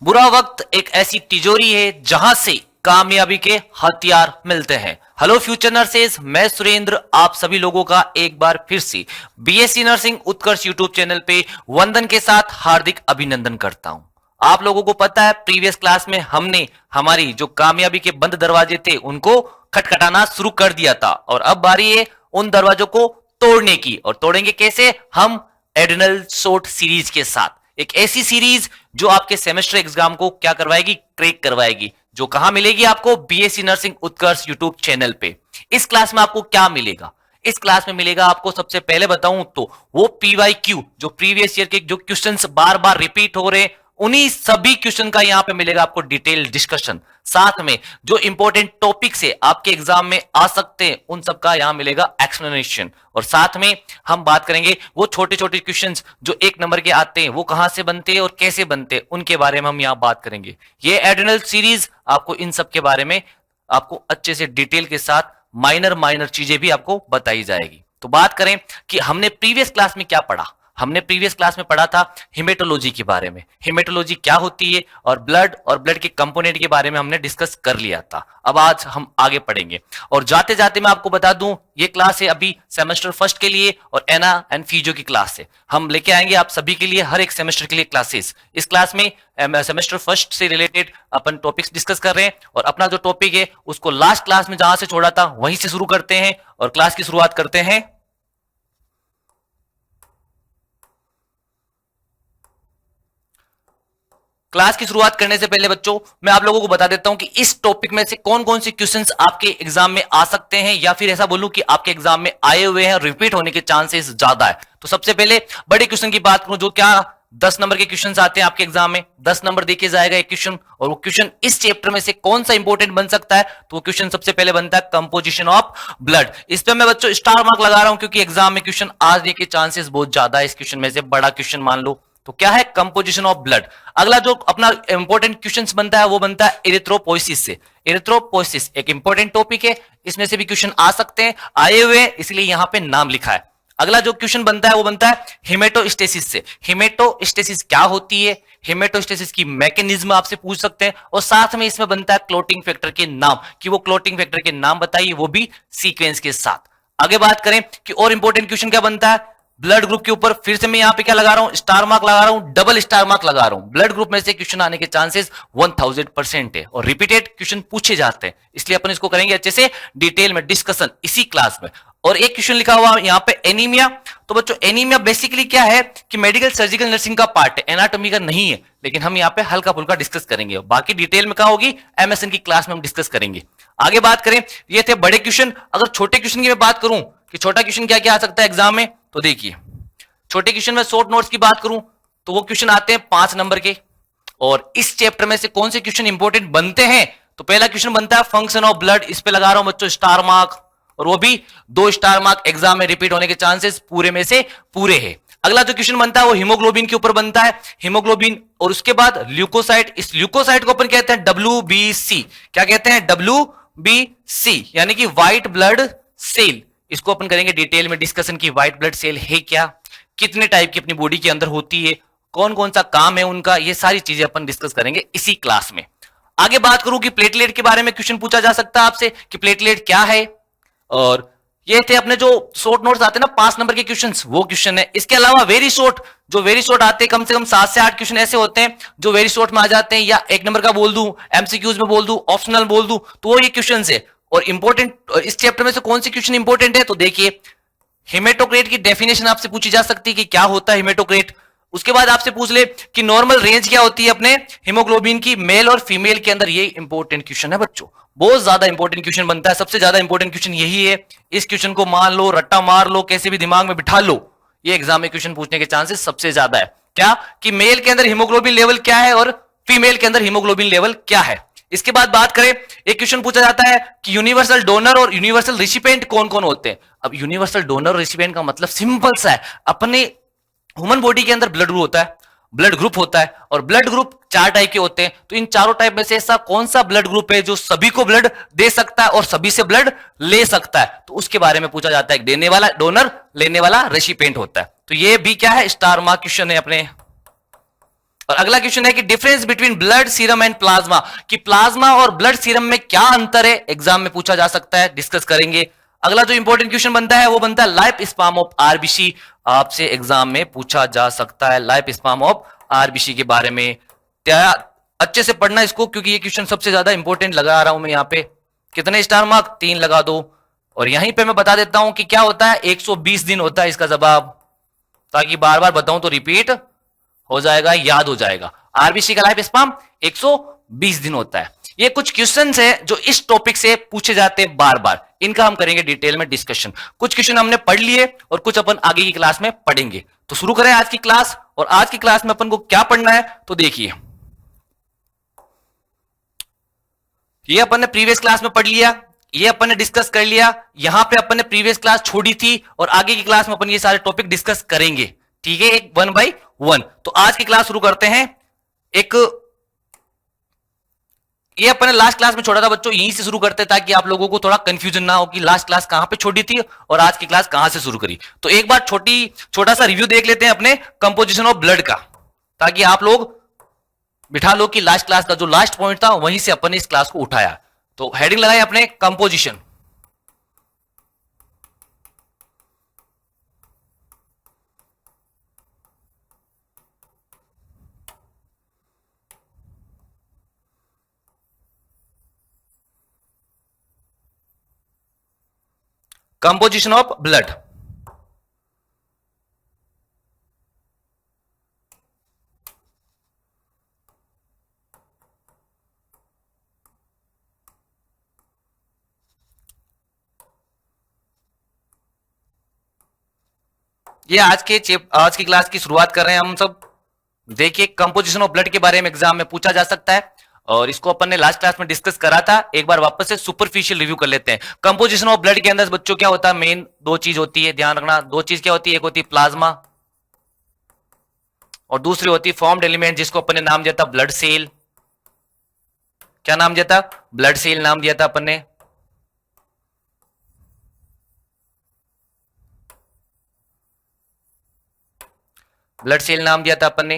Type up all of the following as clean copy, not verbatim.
बुरा वक्त एक ऐसी तिजोरी है जहां से कामयाबी के हथियार मिलते हैं। हेलो फ्यूचर नर्सेज, मैं सुरेंद्र आप सभी लोगों का एक बार फिर से बीएससी नर्सिंग उत्कर्ष यूट्यूब चैनल पे वंदन के साथ हार्दिक अभिनंदन करता हूं। आप लोगों को पता है प्रीवियस क्लास में हमने हमारी जो कामयाबी के बंद दरवाजे थे उनको खटखटाना शुरू कर दिया था और अब बारी है उन दरवाजों को तोड़ने की। और तोड़ेंगे कैसे? हम एडिनल शॉर्ट सीरीज के साथ, एक ऐसी सीरीज जो आपके सेमेस्टर एग्जाम को क्या करवाएगी, क्रैक करवाएगी, जो कहां मिलेगी आपको, बीएससी नर्सिंग उत्कर्ष यूट्यूब चैनल पे। इस क्लास में आपको क्या मिलेगा? इस क्लास में मिलेगा आपको, सबसे पहले बताऊं तो वो पीवाईक्यू, जो प्रीवियस ईयर के जो क्वेश्चंस बार बार रिपीट हो रहे हैं, उन्हीं सभी क्वेश्चन का यहां पे मिलेगा आपको डिटेल डिस्कशन। साथ में जो इंपॉर्टेंट टॉपिक्स है आपके एग्जाम में आ सकते हैं उन सबका यहां मिलेगा एक्सप्लेनेशन। और साथ में हम बात करेंगे वो छोटे छोटे क्वेश्चंस जो 1 नंबर के आते हैं वो कहां से बनते हैं और कैसे बनते हैं, उनके बारे में हम यहां बात करेंगे। ये एडिनल सीरीज आपको इन सब के बारे में आपको अच्छे से डिटेल के साथ माइनर चीजें भी आपको बताई जाएगी। तो बात करें कि हमने प्रीवियस क्लास में क्या पढ़ा। हमने प्रीवियस क्लास में पढ़ा था हिमेटोलॉजी के बारे में, हिमेटोलॉजी क्या होती है, और ब्लड के कंपोनेंट के बारे में हमने डिस्कस कर लिया था। अब आज हम आगे पढ़ेंगे और जाते जाते मैं आपको बता दूं ये क्लास है अभी सेमेस्टर फर्स्ट के लिए और एना एंड फीजो की क्लास है। हम लेके आएंगे आप सभी के लिए हर एक सेमेस्टर के लिए क्लासेस। इस क्लास में सेमेस्टर फर्स्ट से रिलेटेड अपन टॉपिक्स डिस्कस कर रहे हैं और अपना जो टॉपिक है उसको लास्ट क्लास में जहां से छोड़ा था वहीं से शुरू करते हैं और क्लास की शुरुआत करते हैं। क्लास की शुरुआत करने से पहले बच्चों मैं आप लोगों को बता देता हूं कि इस टॉपिक में से कौन कौन से क्वेश्चंस आपके एग्जाम में आ सकते हैं, या फिर ऐसा बोलूं कि आपके एग्जाम में आए हुए हैं, रिपीट होने के चांसेस ज्यादा है। तो सबसे पहले बड़े क्वेश्चन की बात करूं, जो क्या 10 नंबर के क्वेश्चन आते हैं आपके एग्जाम में, 10 नंबर देके जाएगा एक क्वेश्चन, और वो क्वेश्चन इस चैप्टर में से कौन सा इंपॉर्टेंट बन सकता है, तो वो क्वेश्चन सबसे पहले बनता है कंपोजिशन ऑफ ब्लड। इस पे मैं बच्चों स्टार मार्क लगा रहा हूं क्योंकि एग्जाम में क्वेश्चन आने के चांसेस बहुत ज्यादा है। इस क्वेश्चन में से बड़ा क्वेश्चन मान लो तो क्या है, कंपोजिशन ऑफ ब्लड। अगला जो अपना इंपॉर्टेंट क्वेश्चंस बनता है वो बनता है एरिथ्रोपोइसिस से। एरिथ्रोपोइसिस एक इंपॉर्टेंट टॉपिक है, इसमें से भी क्वेश्चन आ सकते हैं, आए हुए इसलिए यहां पे नाम लिखा है। अगला जो क्वेश्चन बनता है वो बनता है हेमेटोस्टेसिस से। हेमेटोस्टेसिस क्या होती है, हेमेटोस्टेसिस की मैकेनिज्म आपसे पूछ सकते हैं, और साथ में इसमें बनता है क्लोटिंग फैक्टर के नाम, कि वो क्लोटिंग फैक्टर के नाम बताइए, वो भी सीक्वेंस के साथ। आगे बात करें कि और इंपॉर्टेंट क्वेश्चन क्या बनता है ब्लड ग्रुप के ऊपर, फिर से मैं यहां पे क्या लगा रहा हूं, स्टार मार्क लगा रहा हूं, डबल स्टार मार्क लगा रहा हूं। ब्लड ग्रुप में से क्वेश्चन आने के चांसेस 1000% है और रिपीटेड क्वेश्चन पूछे जाते हैं, इसलिए अपन इसको करेंगे अच्छे से डिटेल में डिस्कशन इसी क्लास में। और एक क्वेश्चन लिखा हुआ यहां पे एनीमिया। तो बच्चों एनीमिया बेसिकली क्या है कि मेडिकल सर्जिकल नर्सिंग का पार्ट है, एनाटॉमी का नहीं है, लेकिन हम यहां पे हल्का फुल्का डिस्कस करेंगे, बाकी डिटेल में क्या होगी एमएसएन की क्लास में हम डिस्कस करेंगे। आगे बात करें, ये थे बड़े क्वेश्चन। अगर छोटे क्वेश्चन की मैं बात करूं कि छोटा क्वेश्चन क्या क्या आ सकता है एग्जाम में, तो देखिए छोटे क्वेश्चन में शॉर्ट नोट्स की बात करूं तो वो क्वेश्चन आते हैं 5 नंबर के, और इस चैप्टर में से कौन से क्वेश्चन इंपॉर्टेंट बनते हैं, तो पहला क्वेश्चन बनता है फंक्शन ऑफ ब्लड। इस पे लगा रहा हूं बच्चों स्टार मार्क, और वो भी 2 स्टार मार्क, एग्जाम में रिपीट होने के चांसेस पूरे में से पूरे है। अगला जो क्वेश्चन बनता है वो हीमोग्लोबिन के ऊपर बनता है, हीमोग्लोबिन, और उसके बाद ल्यूकोसाइट। इस ल्यूकोसाइट को अपन कहते हैं WBC। क्या कहते हैं? WBC, यानी कि व्हाइट ब्लड सेल। इसको अपन करेंगे डिटेल में डिस्कशन की व्हाइट ब्लड सेल है क्या, कितने टाइप की अपनी बॉडी के अंदर होती है, कौन कौन सा काम है उनका, ये सारी चीजें अपन डिस्कस करेंगे इसी क्लास में। आगे बात करूं कि प्लेटलेट के बारे में क्वेश्चन पूछा जा सकता है आपसे कि प्लेटलेट क्या है, और ये थे अपने जो शॉर्ट नोट्स आते हैं ना 5 नंबर के क्वेश्चंस, वो क्वेश्चन है। इसके अलावा वेरी शॉर्ट, जो वेरी शॉर्ट आते हैं कम से कम 7 से 8 क्वेश्चन ऐसे होते हैं जो वेरी शॉर्ट में आ जाते हैं, या 1 नंबर का बोल दूं, एमसीक्यूज में बोल दूं, ऑप्शनल बोल दूं, तो वो ये क्वेश्चन है। और इंपॉर्टेंट इस चैप्टर में से कौन से क्वेश्चन इंपॉर्टेंट है, तो देखिए हेमेटोक्रेट की डेफिनेशन आपसे पूछी जा सकती है कि क्या होता है हेमेटोक्रेट। उसके बाद आपसे पूछ ले कि नॉर्मल रेंज क्या होती है अपने हीमोग्लोबिन की मेल और फीमेल के अंदर। ये इंपॉर्टेंट क्वेश्चन है बच्चों, बहुत ज्यादा इंपॉर्टेंट क्वेश्चन बनता है, सबसे ज्यादा इंपॉर्टेंट क्वेश्चन यही है। इस क्वेश्चन को मान लो, रट्टा मार लो, कैसे भी दिमाग में बिठा लो, ये एग्जाम में क्वेश्चन पूछने के चांसेस सबसे ज्यादा है। क्या कि मेल के अंदर हीमोग्लोबिन लेवल क्या है और फीमेल के अंदर हीमोग्लोबिन लेवल क्या है। इसके बाद बात करें, एक क्वेश्चन पूछा जाता है कि यूनिवर्सल डोनर और यूनिवर्सल रिसिपिएंट कौन कौन होते हैं। अब यूनिवर्सल डोनर और रिसिपिएंट का मतलब सिंपल सा है, अपने ह्यूमन बॉडी के अंदर ब्लड ग्रुप होता है, ब्लड ग्रुप होता है, और ब्लड ग्रुप 4 टाइप के होते हैं। तो इन चारों टाइप में से ऐसा कौन सा ब्लड ग्रुप है जो सभी को ब्लड दे सकता है और सभी से ब्लड ले सकता है, तो उसके बारे में पूछा जाता है। देने वाला डोनर, लेने वाला रेसिपिएंट होता है। तो ये भी क्या है, स्टार मार्क क्वेश्चन है अपने और अगला क्वेश्चन है कि difference between blood serum and plasma, कि प्लाज्मा और ब्लड सीरम में क्या अंतर है, एग्जाम में पूछा जा सकता है, डिस्कस करेंगे। अगला जो इंपॉर्टेंट क्वेश्चन बनता है वो बनता है लाइफ स्पैन ऑफ आरबीसी, आपसे एग्जाम में पूछा जा सकता है लाइफ स्पैन ऑफ आरबीसी के बारे में। अच्छे से पढ़ना इसको, क्योंकि ये क्वेश्चन सबसे ज्यादा इंपॉर्टेंट लगा रहा हूं मैं। यहां पे कितने स्टार मार्क, 3 लगा दो। और यहीं पे मैं बता देता हूं कि क्या होता है, 120 दिन होता है इसका जवाब, ताकि बार बार बताऊं तो रिपीट हो जाएगा, याद हो जाएगा। आरबीसी का लाइफ स्पैन 120 दिन होता है। ये कुछ क्वेश्चंस है जो इस टॉपिक से पूछे जाते हैं बार बार, इनका हम करेंगे डिटेल में डिस्कशन। कुछ क्वेश्चन हमने पढ़ लिए और कुछ अपन आगे की क्लास में पढ़ेंगे। तो शुरू करें आज की क्लास। और आज की क्लास में अपन को क्या पढ़ना है, तो देखिए, ये अपन ने प्रीवियस क्लास में पढ़ लिया, ये अपन ने डिस्कस कर लिया, यहां पे अपन ने प्रीवियस क्लास छोड़ी थी और आगे की क्लास में अपन ये सारे टॉपिक डिस्कस करेंगे, ठीक है, एक 1 बाय 1। तो आज की क्लास शुरू करते हैं। एक ये अपन ने लास्ट क्लास में छोड़ा था बच्चों, यहीं से शुरू करते ताकि आप लोगों को थोड़ा कंफ्यूजन ना हो कि लास्ट क्लास कहां पे छोड़ी थी और आज की क्लास कहां से शुरू करी। तो एक बार छोटा सा रिव्यू देख लेते हैं अपने कंपोजिशन ऑफ ब्लड का, ताकि आप लोग बिठा लो कि लास्ट क्लास का जो लास्ट पॉइंट था वहीं से अपन ने इस क्लास को उठाया। तो हेडिंग लगाए अपने कंपोजिशन। Composition of blood. ये आज की क्लास की शुरुआत कर रहे हैं हम सब। देखिए, कंपोजिशन ऑफ ब्लड के बारे में एग्जाम में पूछा जा सकता है और इसको अपन ने लास्ट क्लास में डिस्कस करा था। एक बार वापस से सुपरफिशियल रिव्यू कर लेते हैं। कंपोजिशन ऑफ ब्लड के अंदर बच्चों क्या होता है, मेन 2 चीज होती है, ध्यान रखना। 2 चीज क्या होती है, एक होती है प्लाज्मा और दूसरी होती है फॉर्म्ड एलिमेंट, जिसको अपन ने नाम दिया था ब्लड सेल। क्या नाम दिया था, ब्लड सेल नाम दिया था अपन ने। ब्लड सेल नाम दिया था अपन ने।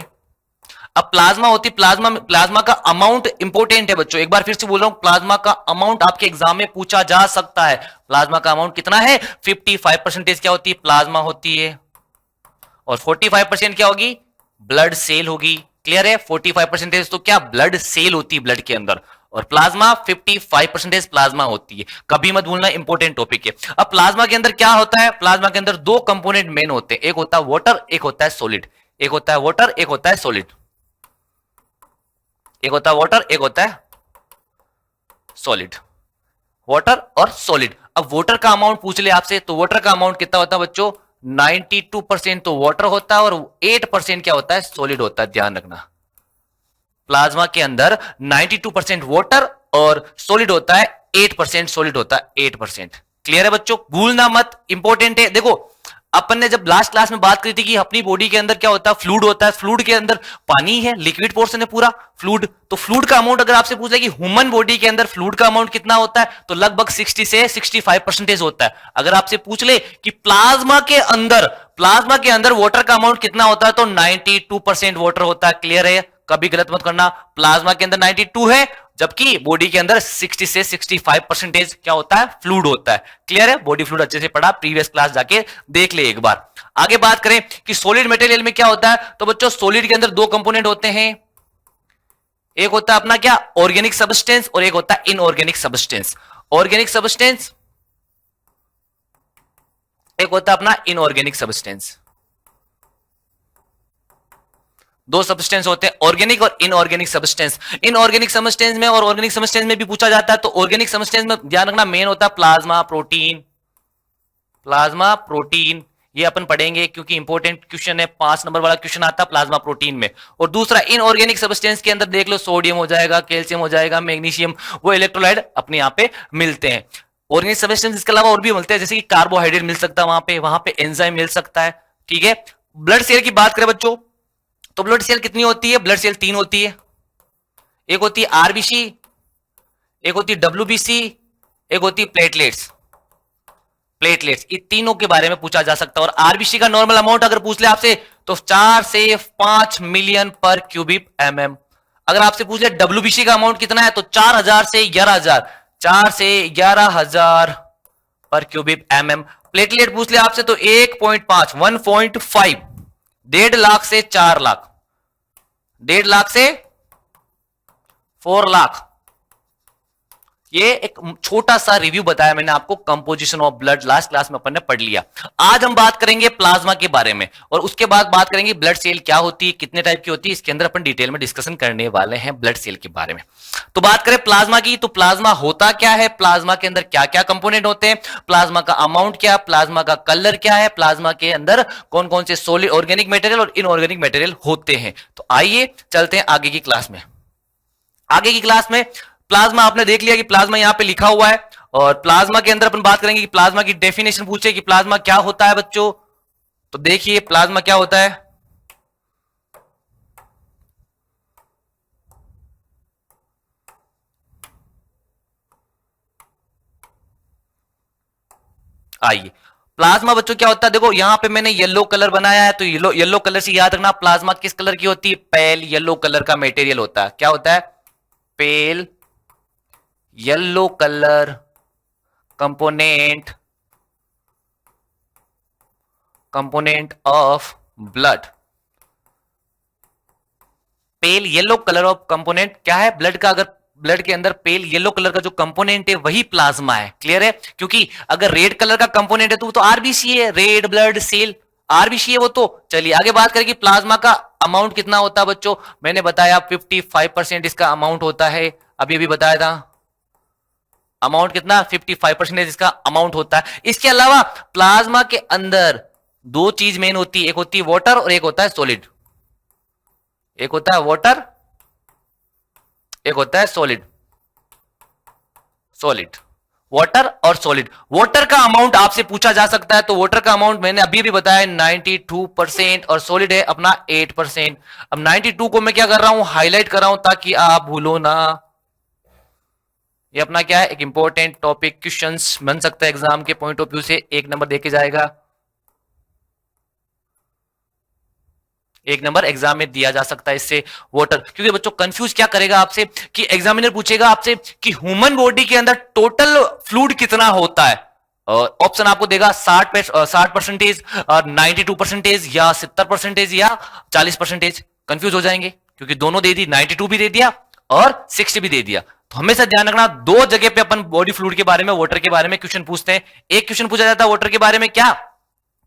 अब प्लाज्मा होती, प्लाज्मा का अमाउंट इंपॉर्टेंट है बच्चों, एक बार फिर से बोल रहा हूं, प्लाज्मा का अमाउंट आपके एग्जाम में पूछा जा सकता है। प्लाज्मा का अमाउंट कितना है, 55% क्या होती है, प्लाज्मा होती है। और 45% क्या होगी, ब्लड सेल होगी। क्लियर है, 45% तो क्या ब्लड सेल होती है ब्लड के अंदर, और प्लाज्मा 55% प्लाज्मा होती है। कभी मत भूलना, इंपॉर्टेंट टॉपिक है। अब प्लाज्मा के अंदर क्या होता है, प्लाज्मा के अंदर 2 कंपोनेंट मेन होते हैं, एक होता है वाटर, एक होता है सॉलिड। एक होता है वाटर, एक होता है सॉलिड। एक होता है वाटर, एक होता है सॉलिड। वाटर और सॉलिड। अब वाटर का अमाउंट पूछ ले आपसे, तो वाटर का अमाउंट कितना होता है बच्चों, 92% तो वाटर होता है और 8% क्या होता है, सॉलिड होता है। ध्यान रखना, प्लाज्मा के अंदर 92% वाटर और सॉलिड होता है, 8% सॉलिड होता है, 8%। क्लियर है बच्चों, भूलना मत, इंपॉर्टेंट है। देखो, अपन ने जब लास्ट क्लास में बात करी थी कि अपनी बॉडी के अंदर क्या होता है, फ्लूइड होता है। फ्लूइड के अंदर पानी है, लिक्विड पोर्शन है पूरा फ्लूइड। तो फ्लूइड का अमाउंट अगर आपसे पूछ ले कि ह्यूमन बॉडी के अंदर फ्लूइड का अमाउंट कितना होता है, तो लगभग 60 से 65% होता है। अगर आपसे पूछ ले कि प्लाज्मा के अंदर वाटर का अमाउंट कितना होता है, तो 92% वाटर होता है। क्लियर है, कभी गलत मत करना। प्लाज्मा के अंदर 92 है, जबकि बॉडी के अंदर 60 से 65% क्या होता है, फ्लूइड होता है। क्लियर है, बॉडी फ्लूइड अच्छे से पढ़ा, प्रीवियस क्लास जाके देख ले एक बार। आगे बात करें कि सॉलिड मटेरियल में क्या होता है, तो बच्चों सॉलिड के अंदर 2 कंपोनेंट होते हैं, एक होता है अपना क्या, ऑर्गेनिक सब्सटेंस, और एक होता है इनऑर्गेनिक सब्सटेंस। ऑर्गेनिक सब्सटेंस, एक होता है अपना इनऑर्गेनिक सब्सटेंस। 2 सब्सटेंस होते हैं, ऑर्गेनिक और इनऑर्गेनिक सब्सटेंस। इनऑर्गेनिक सब्सटेंस में और ऑर्गेनिक सब्सटेंस में भी पूछा जाता है। तो ऑर्गेनिक सब्सटेंस में ध्यान रखना, मेन होता है प्लाज्मा प्रोटीन। प्लाज्मा प्रोटीन ये अपन पढ़ेंगे, क्योंकि इंपॉर्टेंट क्वेश्चन है, 5 नंबर वाला क्वेश्चन आता है प्लाज्मा प्रोटीन में। और दूसरा इनऑर्गेनिक सब्सटेंस के अंदर देख लो, सोडियम हो जाएगा, कैल्शियम हो जाएगा, मैग्नीशियम, वो इलेक्ट्रोलाइट अपने यहाँ पे मिलते हैं। ऑर्गेनिक सब्सटेंस इसके अलावा और भी मिलते हैं, जैसे कि कार्बोहाइड्रेट मिल सकता है वहां पे एंजाइम मिल सकता है। ठीक है, ब्लड सेल की बात करें बच्चों, तो ब्लड सेल कितनी होती है, ब्लड सेल 3 होती है। एक होती है आरबीसी, एक होती है डब्ल्यूबीसी, एक होती है प्लेटलेट्स। प्लेटलेट्स, ये तीनों के बारे में पूछा जा सकता है। और आरबीसी का नॉर्मल अमाउंट अगर पूछ ले आपसे, तो 4 से 5 मिलियन पर क्यूबिक एमएम। अगर आपसे पूछ ले डब्ल्यूबीसी का अमाउंट कितना है, तो 4000 से 11000, 4 से 11000 पर क्यूबिक एमएम। प्लेटलेट पूछ ले आपसे तो 1.5, 1.5, 1.5 लाख से 4 लाख, 1.5 लाख से 4 लाख। ये एक छोटा सा रिव्यू बताया मैंने आपको composition of blood, last class में अपन ने पढ़ लिया। आज हम बात करेंगे प्लाज्मा के बारे में, और उसके बाद बात करेंगे ब्लड सेल क्या होती है, कितने टाइप की होती है, इसके अंदर अपन डिटेल में डिस्कशन करने वाले हैं ब्लड सेल के बारे में। तो बात करें प्लाज्मा की, तो प्लाज्मा होता क्या है, प्लाज्मा के अंदर क्या क्या कंपोनेंट होते हैं, प्लाज्मा का अमाउंट क्या, प्लाज्मा का कलर क्या है, प्लाज्मा के अंदर कौन कौन से सॉलिड ऑर्गेनिक मटेरियल और इनऑर्गेनिक मटेरियल होते हैं। तो आइए चलते हैं आगे की क्लास में। आगे की क्लास में प्लाज्मा आपने देख लिया कि प्लाज्मा यहां पे लिखा हुआ है, और प्लाज्मा के अंदर अपन बात करेंगे कि प्लाज्मा की डेफिनेशन पूछे कि प्लाज्मा क्या होता है बच्चों। तो देखिए प्लाज्मा क्या होता है। आइए प्लाज्मा बच्चों क्या होता है, देखो यहां पे मैंने येलो कलर बनाया है, तो येलो येलो कलर से याद रखना प्लाज्मा किस कलर की होती है, पेल येलो कलर का मटेरियल होता है। क्या होता है, pale yellow colour component of blood. Pale yellow colour of component क्या है ब्लड का, अगर ब्लड के अंदर पेल येलो कलर का जो कंपोनेंट है वही प्लाज्मा है। क्लियर है, क्योंकि अगर रेड कलर का कंपोनेंट है तो वो तो आरबीसी है, रेड ब्लड सेल आरबीसी है वो तो। चलिए आगे बात करें कि प्लाज्मा का अमाउंट कितना होता है बच्चों। मैंने बताया 55% इसका अमाउंट होता है, अभी अभी बताया था अमाउंट कितना, 55% इसका अमाउंट होता है। इसके अलावा प्लाज्मा के अंदर दो चीज मेन होती है, एक होती है वाटर और एक होता है सॉलिड। एक होता है वाटर, एक होता है सॉलिड। सॉलिड, वाटर और सॉलिड। वाटर का अमाउंट आपसे पूछा जा सकता है, तो वाटर का अमाउंट मैंने अभी भी बताया 92% और सॉलिड है अपना 8%। अब 92 को मैं क्या कर रहा हूं, हाईलाइट कर रहा हूं ताकि आप भूलो ना। ये अपना क्या है, एक इंपॉर्टेंट टॉपिक, क्वेश्चंस बन सकता है एग्जाम के पॉइंट ऑफ व्यू से, एक नंबर देके जाएगा, एक नंबर एग्जाम में दिया जा सकता है इससे वाटर। क्योंकि बच्चों कंफ्यूज क्या करेगा आपसे कि एग्जामिनर पूछेगा आपसे कि ह्यूमन बॉडी के अंदर टोटल फ्लूइड कितना होता है। ऑप्शन आपको देगा 60%, 92% या 70% या 40%। कंफ्यूज हो जाएंगे क्योंकि दोनों दे दी, 92 भी दे दिया और 60 भी दे दिया। तो हमेशा ध्यान रखना दो जगह पे अपन बॉडी फ्लूइड के बारे में, वाटर के बारे में क्वेश्चन पूछते हैं। एक क्वेश्चन पूछा जाता है वाटर के बारे में क्या,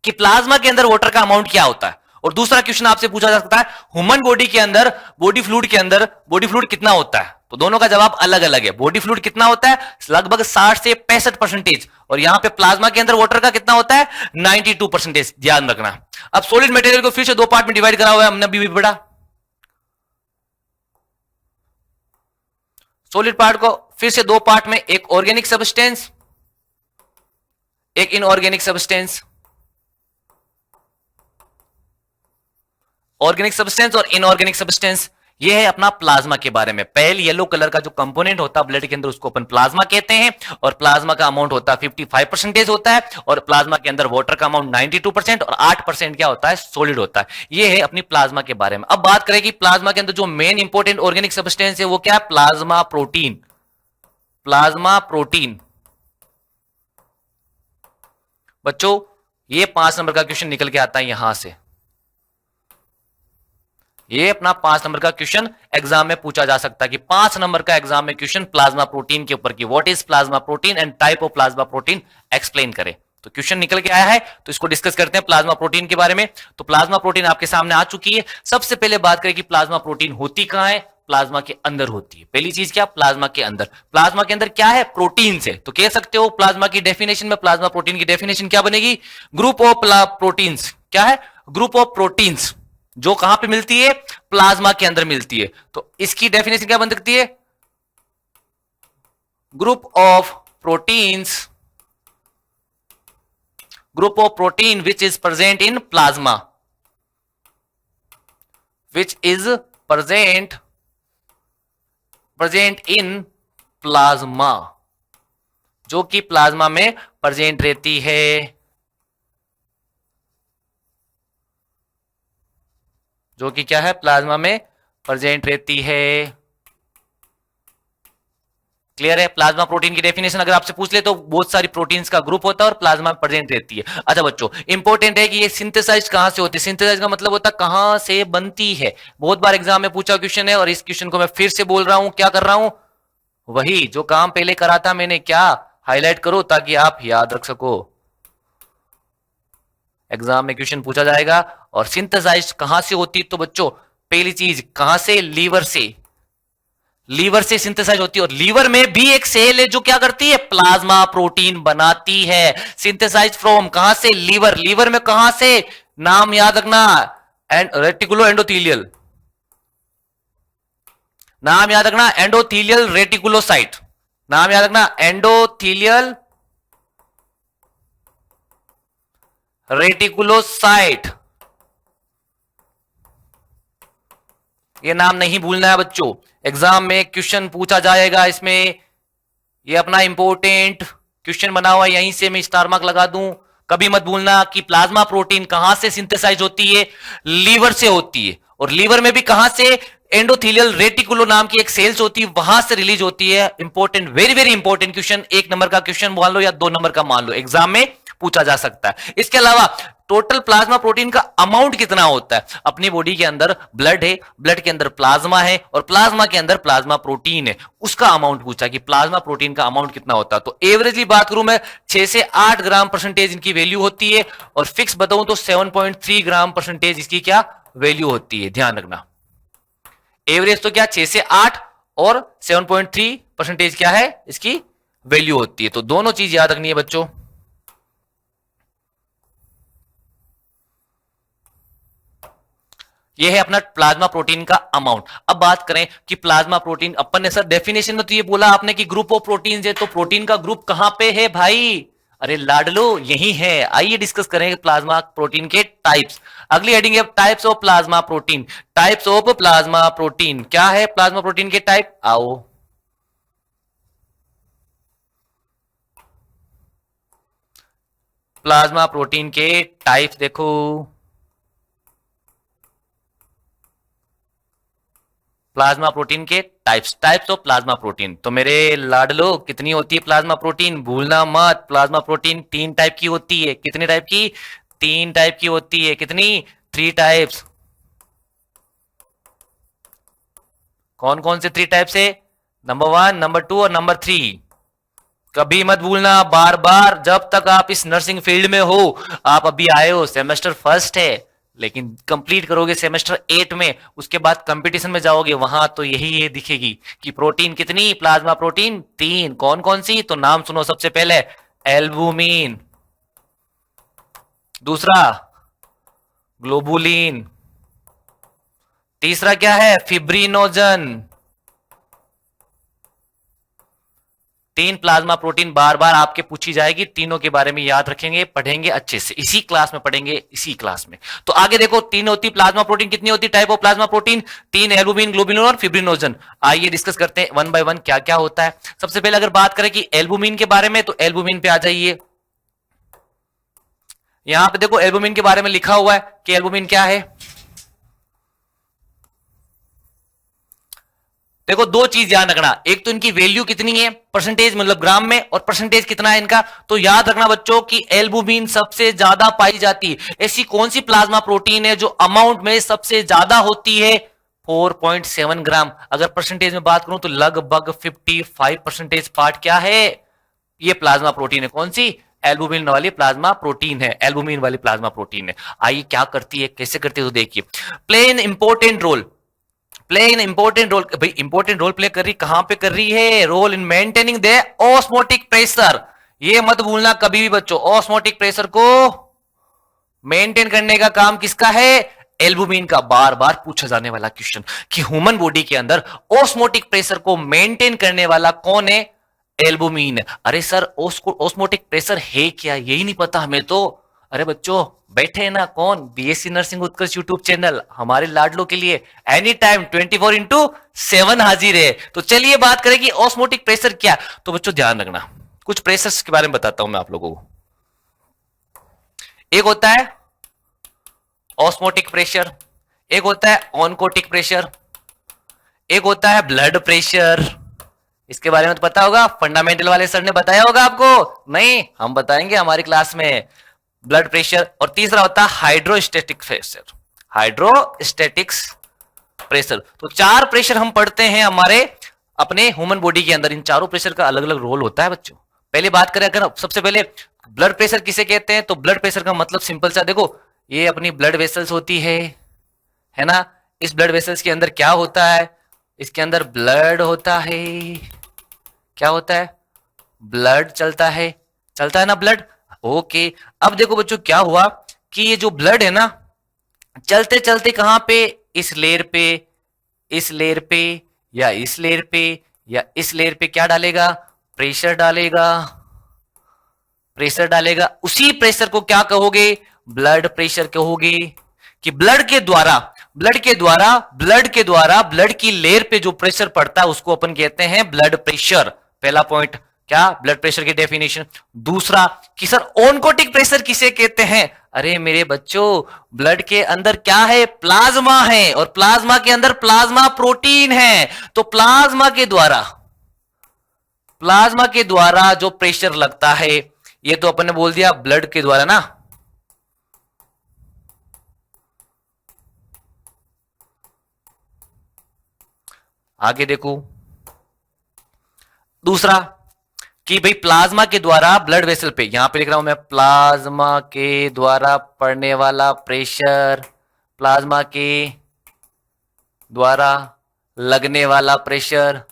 कि प्लाज्मा के अंदर वाटर का अमाउंट क्या होता है, और दूसरा क्वेश्चन आपसे पूछा जा सकता है ह्यूमन बॉडी के अंदर बॉडी फ्लूइड के अंदर बॉडी फ्लूइड कितना होता है। तो दोनों का जवाब अलग अलग है। बॉडी फ्लूइड कितना होता है, लगभग 60 से 65%, और यहां पे प्लाज्मा के अंदर वाटर का कितना होता है, 92%। ध्यान रखना। अब सॉलिड मटेरियल को फिर से दो पार्ट में डिवाइड करा हुआ है हमने अभी भी पढ़ा। सॉलिड पार्ट को फिर से दो पार्ट में, एक ऑर्गेनिक सब्सटेंस, एक इनऑर्गेनिक सब्सटेंस। ऑर्गेनिक सब्सटेंस और इनऑर्गेनिक सब्सटेंस, ये है अपना प्लाज्मा के बारे में। पेल येलो कलर का जो कंपोनेंट होता है ब्लड के अंदर उसको अपन प्लाज्मा कहते हैं, और प्लाज्मा का अमाउंट होता है 55% होता है, और प्लाज्मा के अंदर वाटर का अमाउंट 92% और 8% क्या होता है, सॉलिड होता है। ये है अपनी प्लाज्मा के बारे में। अब बात करें कि प्लाज्मा के अंदर जो मेन इंपॉर्टेंट ऑर्गेनिक सब्सटेंस है वो क्या है, प्लाज्मा प्रोटीन। प्लाज्मा प्रोटीन बच्चों, ये 5 नंबर का क्वेश्चन निकल के आता है यहां से। ये अपना 5 नंबर का क्वेश्चन एग्जाम में पूछा जा सकता है कि 5 नंबर का एग्जाम में क्वेश्चन प्लाज्मा प्रोटीन के ऊपर की, what is plasma protein and type of plasma protein explain करें। तो क्वेश्चन निकल के आया है, तो इसको डिस्कस करते हैं प्लाज्मा प्रोटीन के बारे में। तो प्लाज्मा प्रोटीन आपके सामने आ चुकी है। सबसे पहले बात करें कि प्लाज्मा प्रोटीन होती कहां है, प्लाज्मा के अंदर होती है। पहली चीज क्या, प्लाज्मा के अंदर। प्लाज्मा के अंदर क्या है, प्रोटीन से। तो कह सकते हो प्लाज्मा की डेफिनेशन में, प्लाज्मा प्रोटीन की डेफिनेशन क्या बनेगी, ग्रुप ऑफ प्रोटीन्स। क्या है, ग्रुप ऑफ प्रोटीन्स जो कहां पे मिलती है, प्लाज्मा के अंदर मिलती है। तो इसकी डेफिनेशन क्या बन सकती है, group of proteins, group of protein which is present in plasma, which is present in plasma, जो कि प्लाज्मा में प्रेजेंट रहती है। जो कि क्या है, प्लाज्मा में प्रेजेंट रहती है। क्लियर है? प्लाज्मा प्रोटीन की डेफिनेशन अगर आपसे पूछ ले तो बहुत सारी प्रोटीन्स का ग्रुप होता है और प्लाज्मा प्रेजेंट रहती है। अच्छा बच्चों, इंपॉर्टेंट है कि ये सिंथेसाइज कहां से होती है। सिंथेसाइज का मतलब होता है कहां से बनती है। बहुत बार एग्जाम में पूछा क्वेश्चन है और इस क्वेश्चन को मैं फिर से बोल रहा हूं। क्या कर रहा हूं? वही जो काम पहले करा था मैंने, क्या हाईलाइट करो ताकि आप याद रख सको। एग्जाम में क्वेश्चन पूछा जाएगा और सिंथेसाइज कहां से होती है, तो बच्चों पहली चीज कहां से, लीवर से। लीवर से सिंथेसाइज होती है और लीवर में भी एक सेल है जो क्या करती है, प्लाज्मा प्रोटीन बनाती है। सिंथेसाइज फ्रॉम कहां से, लीवर। लीवर में कहां से, नाम याद रखना, रेटिकुलो एंडोथीलियल। नाम याद रखना, एंडोथीलियल रेटिकुलोसाइट। नाम याद रखना, एंडोथीलियल रेटिकुलोसाइट। ये नाम नहीं भूलना है बच्चों, एग्जाम में क्वेश्चन पूछा जाएगा इसमें। ये अपना इंपॉर्टेंट क्वेश्चन बना हुआ है, यहीं से मैं स्टार मार्क लगा दूं। कभी मत भूलना कि प्लाज्मा प्रोटीन कहां से सिंथेसाइज होती है, लीवर से होती है। और लीवर में भी कहां से, एंडोथीलियल रेटिकुलो नाम की एक सेल्स होती है, वहां से रिलीज होती है। Important, very very important question. 1 number का क्वेश्चन मान लो या 2 नंबर का मान लो, एग्जाम में पूछा जा सकता है। इसके अलावा टोटल प्लाज्मा प्रोटीन का अमाउंट कितना होता है। अपनी बॉडी के अंदर ब्लड है, ब्लड के अंदर प्लाज्मा है और प्लाज्मा के अंदर प्लाज्मा प्रोटीन है, उसका अमाउंट पूछा कि प्लाज्मा प्रोटीन का अमाउंट कितना होता है। तो एवरेजली बात करूं मैं, 6 से 8 ग्राम परसेंटेज इनकी वैल्यू होती है और फिक्स बताऊं तो 7.3 ग्राम परसेंटेज इसकी क्या वैल्यू होती है। ध्यान रखना, एवरेज तो क्या 6 से 8 और 7.3 परसेंटेज क्या है इसकी वैल्यू होती है। तो दोनों चीज याद रखनी है बच्चों। ये है अपना प्लाज्मा प्रोटीन का अमाउंट। अब बात करें कि प्लाज्मा प्रोटीन, अपन ने सर डेफिनेशन में तो ये बोला आपने कि ग्रुप ऑफ प्रोटीन है, तो प्रोटीन का ग्रुप कहां पे है भाई? अरे लाडलो यही है। आइए डिस्कस करें प्लाज्मा प्रोटीन के टाइप्स। अगली हेडिंग है types of plasma protein. Types of plasma protein, क्या है प्लाज्मा प्रोटीन के टाइप? आओ, प्लाज्मा प्रोटीन के टाइप्स देखो। प्लाज्मा प्रोटीन के types, types of plasma protein. तो मेरे लाडलो कितनी होती है प्लाज्मा प्रोटीन? भूलना मत, प्लाज्मा प्रोटीन 3 टाइप की होती है। कितने टाइप की? 3 टाइप की होती है। कितनी? 3 टाइप्स। कौन कौन से 3 टाइप से? नंबर 1, नंबर 2 और नंबर 3। कभी मत भूलना, बार बार, जब तक आप इस नर्सिंग फील्ड में हो, आप अभी आए हो, सेमेस्टर फर्स्ट है, लेकिन कंप्लीट करोगे सेमेस्टर 8 में, उसके बाद कंपटीशन में जाओगे, वहां तो यही ये दिखेगी कि प्रोटीन कितनी, प्लाज्मा प्रोटीन 3। कौन कौन सी? तो नाम सुनो। सबसे पहले एल्बुमिन, दूसरा ग्लोबुलिन, तीसरा क्या है, फिब्रिनोजन। 3 प्लाज्मा प्रोटीन बार बार आपके पूछी जाएगी, तीनों के बारे में याद रखेंगे, पढ़ेंगे अच्छे से, इसी क्लास में पढ़ेंगे, इसी क्लास में। तो आगे देखो, 3 होती प्लाज्मा प्रोटीन। कितनी होती type of plasma protein? 3, albumin, globulin और फिब्रिनोजन। आइए डिस्कस करते हैं 1 बाय 1 क्या क्या होता है। सबसे पहले अगर बात करें कि एल्बुमिन के बारे में, तो एल्बुमिन पे आ जाइए। यहां पे देखो एल्बुमिन के बारे में लिखा हुआ है कि एल्बुमिन क्या है। देखो 2 चीज ध्यान रखना, एक तो इनकी वैल्यू कितनी है परसेंटेज, मतलब ग्राम में, और परसेंटेज कितना है इनका। तो याद रखना बच्चों कि एल्बुमिन सबसे ज्यादा पाई जाती है। ऐसी कौन सी प्लाज्मा प्रोटीन है जो अमाउंट में सबसे ज्यादा होती है? 4.7 ग्राम। अगर परसेंटेज में बात करूं तो लगभग 55% पार्ट क्या है, ये प्लाज्मा प्रोटीन है। कौन सी? एल्बुमिन वाली प्लाज्मा प्रोटीन है, एल्बुमिन वाली प्लाज्मा प्रोटीन है। आइए क्या करती है, कैसे करती है, तो देखिए। Play an important role, play in important role. भाई इंपॉर्टेंट रोल प्ले कर रही, कहां पे कर रही है? Role in maintaining the osmotic pressure. ये मत भूलना कभी भी बच्चों, ऑस्मोटिक प्रेशर को मेंटेन करने का काम किसका है? एल्बुमिन का। बार बार पूछा जाने वाला क्वेश्चन कि ह्यूमन बॉडी के अंदर ऑस्मोटिक प्रेशर को मेंटेन करने वाला कौन है? एल्बुमिन। अरे सर ऑस्मोटिक प्रेशर है क्या, यही नहीं पता हमें तो। अरे बच्चों बैठे हैं ना, कौन? बीएससी नर्सिंग उत्कर्ष यूट्यूब चैनल हमारे लाडलों के लिए एनी टाइम 24/7 हाजिर है। तो चलिए बात करें कि ऑस्मोटिक प्रेशर क्या। तो बच्चों ध्यान रखना, कुछ प्रेशर्स के बारे में बताता हूं मैं आप लोगों को। एक होता है ऑस्मोटिक प्रेशर, एक होता है ऑनकोटिक प्रेशर, एक होता है ब्लड प्रेशर। इसके बारे में तो पता होगा, फंडामेंटल वाले सर ने बताया होगा आपको, नहीं हम बताएंगे हमारी क्लास में। ब्लड प्रेशर, और तीसरा होता है हाइड्रोस्टेटिक प्रेशर, हाइड्रोस्टेटिक्स प्रेशर। तो 4 प्रेशर हम पढ़ते हैं हमारे अपने ह्यूमन बॉडी के अंदर। इन चारों प्रेशर का अलग अलग रोल होता है बच्चों। पहले बात करें अगर सबसे पहले ब्लड प्रेशर किसे कहते हैं, तो ब्लड प्रेशर का मतलब सिंपल सा देखो, ये अपनी ब्लड वेसल्स होती है ना। इस ब्लड वेसल्स के अंदर क्या होता है, इसके अंदर ब्लड होता है, क्या होता है, ब्लड चलता है ना ब्लड। ओके, अब देखो बच्चों क्या हुआ कि ये जो ब्लड है ना, चलते चलते कहां पे, इस लेयर पे, इस लेयर पे, या इस लेयर पे, या इस लेयर पे क्या डालेगा, प्रेशर डालेगा, प्रेशर डालेगा। उसी प्रेशर को क्या कहोगे, ब्लड प्रेशर कहोगे। कि ब्लड के द्वारा ब्लड की लेयर पे जो प्रेशर पड़ता है उसको अपन कहते हैं ब्लड प्रेशर। पहला पॉइंट क्या, ब्लड प्रेशर की डेफिनेशन। दूसरा कि सर ऑनकोटिक प्रेशर किसे कहते हैं, अरे मेरे बच्चों ब्लड के अंदर क्या है, प्लाज्मा है, और प्लाज्मा के अंदर प्लाज्मा प्रोटीन है। तो प्लाज्मा के द्वारा जो प्रेशर लगता है, ये तो अपन ने बोल दिया ब्लड के द्वारा ना। आगे देखो दूसरा कि भाई प्लाज्मा के द्वारा ब्लड वेसल पे, यहां पे लिख रहा हूं मैं, प्लाज्मा के द्वारा पड़ने वाला प्रेशर, प्लाज्मा के द्वारा लगने वाला प्रेशर,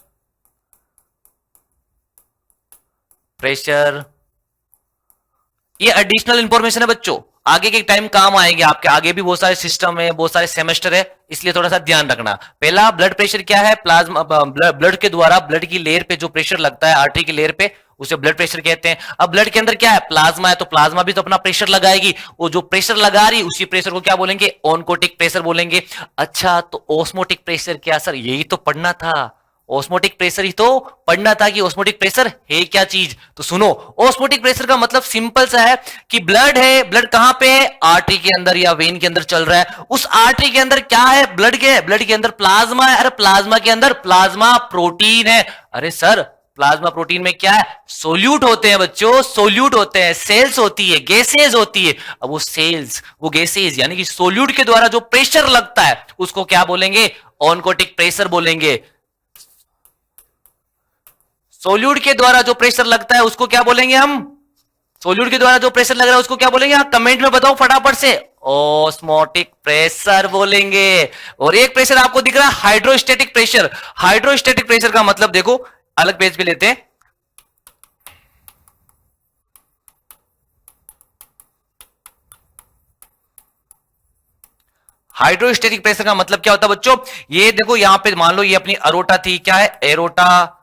ये एडिशनल इंफॉर्मेशन है बच्चों, आगे के टाइम काम आएंगे आपके। आगे भी बहुत सारे सिस्टम है, बहुत सारे सेमेस्टर है, इसलिए थोड़ा सा ध्यान रखना। पहला ब्लड प्रेशर क्या है, प्लाज्मा ब्लड के द्वारा ब्लड की लेयर पे जो प्रेशर लगता है, आर्टरी की लेयर पे, उसे ब्लड प्रेशर कहते हैं। अब ब्लड के अंदर क्या है, प्लाज्मा है, तो प्लाज्मा भी तो अपना प्रेशर लगाएगी। वो जो प्रेशर लगा रही उसी प्रेशर को क्या बोलेंगे, ऑनकोटिक प्रेशर बोलेंगे। अच्छा, तो ऑस्मोटिक प्रेशर क्या सर, यही तो पढ़ना था, ऑस्मोटिक प्रेशर ही तो पढ़ना था कि ऑस्मोटिक प्रेशर है क्या चीज। तो सुनो, ऑस्मोटिक प्रेशर का मतलब सिंपल सा है कि ब्लड है, ब्लड कहां पे है, आर्टरी के अंदर या वेन के अंदर चल रहा है। उस आर्टरी के अंदर क्या है, ब्लड के अंदर प्लाज्मा है। अरे प्लाज्मा के अंदर प्लाज्मा प्रोटीन है। अरे सर प्लाज्मा प्रोटीन में क्या है, सोल्यूट होते हैं बच्चों, सोल्यूट होते हैं, सेल्स होती है, गैसेज होती है। अब वो सेल्स, वो गैसेज यानी कि सोल्यूट के द्वारा जो प्रेशर लगता है उसको क्या बोलेंगे, ऑनकोटिक प्रेशर बोलेंगे। सोल्यूट के द्वारा जो प्रेशर लगता है उसको क्या बोलेंगे हम, सोल्यूट के द्वारा जो प्रेशर लग रहा है उसको क्या बोलेंगे, हाँ कमेंट में बताओ फटाफट से, ऑस्मोटिक प्रेशर बोलेंगे। और एक प्रेशर आपको दिख रहा है हाइड्रोस्टेटिक प्रेशर। हाइड्रोस्टेटिक प्रेशर का मतलब देखो, अलग पेज पे लेते हैं। हाइड्रोस्टेटिक प्रेशर का मतलब क्या होता है बच्चों, ये देखो यहां पे मान लो ये अपनी अरोटा थी, क्या है एरोटा।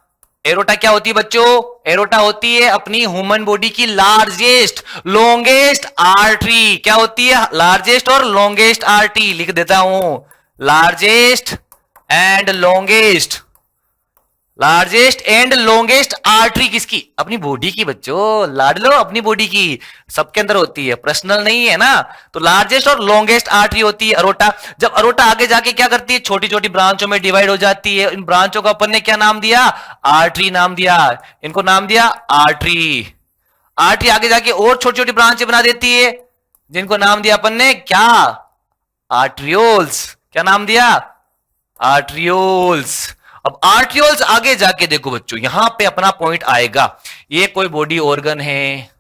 एरोटा क्या होती है बच्चों, एरोटा होती है अपनी ह्यूमन बॉडी की लार्जेस्ट लॉन्गेस्ट आर्टरी। क्या होती है, लार्जेस्ट और लॉन्गेस्ट आर्टरी। लिख देता हूं, largest and longest, largest and longest artery किसकी, अपनी बॉडी की बच्चों, लाड लो अपनी बॉडी की, सबके अंदर होती है, पर्सनल नहीं है ना। तो लार्जेस्ट और लॉन्गेस्ट आर्टरी होती है अरोटा। जब अरोटा आगे जाके क्या करती है, छोटी छोटी ब्रांचों में डिवाइड हो जाती है। इन ब्रांचों को अपन ने क्या नाम दिया, आर्टरी नाम दिया, इनको नाम दिया आर्टरी। आर्टरी आगे जाके और छोटी छोटी ब्रांचें बना देती है, जिनको नाम दिया अपन ने क्या, आर्ट्रियोल्स। क्या नाम दिया, आर्ट्रियोल्स। अब आर्ट्रियोल्स आगे जाके देखो बच्चों, यहां पे अपना पॉइंट आएगा। ये कोई बॉडी ऑर्गन है,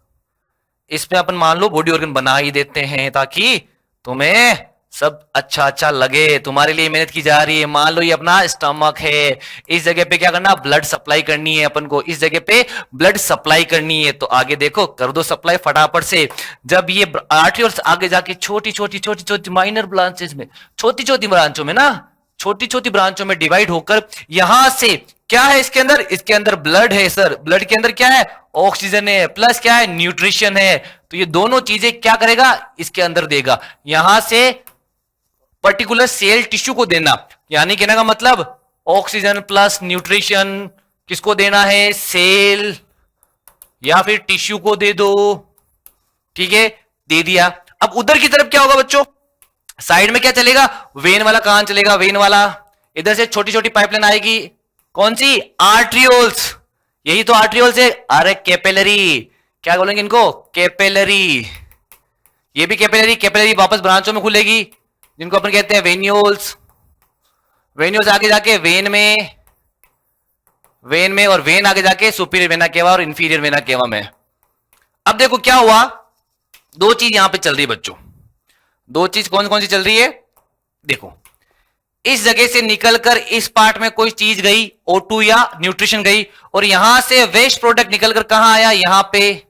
इसमें अपन मान लो बॉडी ऑर्गन बना ही देते हैं ताकि तुम्हें सब अच्छा अच्छा लगे, तुम्हारे लिए मेहनत की जा रही है। मान लो ये अपना स्टमक है, इस जगह पे क्या करना, ब्लड सप्लाई करनी है अपन को, इस जगह पे ब्लड सप्लाई करनी है। तो आगे देखो कर दो सप्लाई फटाफट से। जब ये आर्टरियोल्स आगे जाके छोटी छोटी माइनर ब्रांचेस में, छोटी छोटी ब्रांचों में ना, छोटी छोटी ब्रांचों में डिवाइड होकर यहां से क्या है इसके अंदर, इसके अंदर ब्लड है सर। ब्लड के अंदर क्या है, ऑक्सीजन है, प्लस क्या है, न्यूट्रिशन है। तो ये दोनों चीजें क्या करेगा, इसके अंदर देगा। यहां से पर्टिकुलर सेल टिश्यू को देना, यानी कहने का मतलब ऑक्सीजन प्लस न्यूट्रिशन किसको देना है, सेल या फिर टिश्यू को दे दो। ठीक है, दे दिया। अब उधर की तरफ क्या होगा बच्चों, साइड में क्या चलेगा, वेन वाला कहां चलेगा, वेन वाला इधर से छोटी छोटी पाइपलाइन आएगी, कौन सी, आर्ट्रियोल्स, यही तो आर्ट्रियोल्स है, अरे कैपिलरी, क्या बोलेंगे इनको, कैपिलरी, ये भी कैपिलरी, कैपिलरी वापस ब्रांचों में खुलेगी जिनको अपन कहते हैं वेन्यूल्स, वेन्यूल्स आगे जाके वेन में और वेन आगे जाके सुपीरियर वेना केवा और इंफीरियर वेना केवा में। अब देखो क्या हुआ, दो चीज यहां पे चल रही है बच्चों, दो चीज कौन कौन सी चल रही है, देखो इस जगह से निकलकर इस पार्ट में कोई चीज गई, O2 या न्यूट्रिशन गई, और यहां से वेस्ट प्रोडक्ट निकलकर कहां आया, यहां पे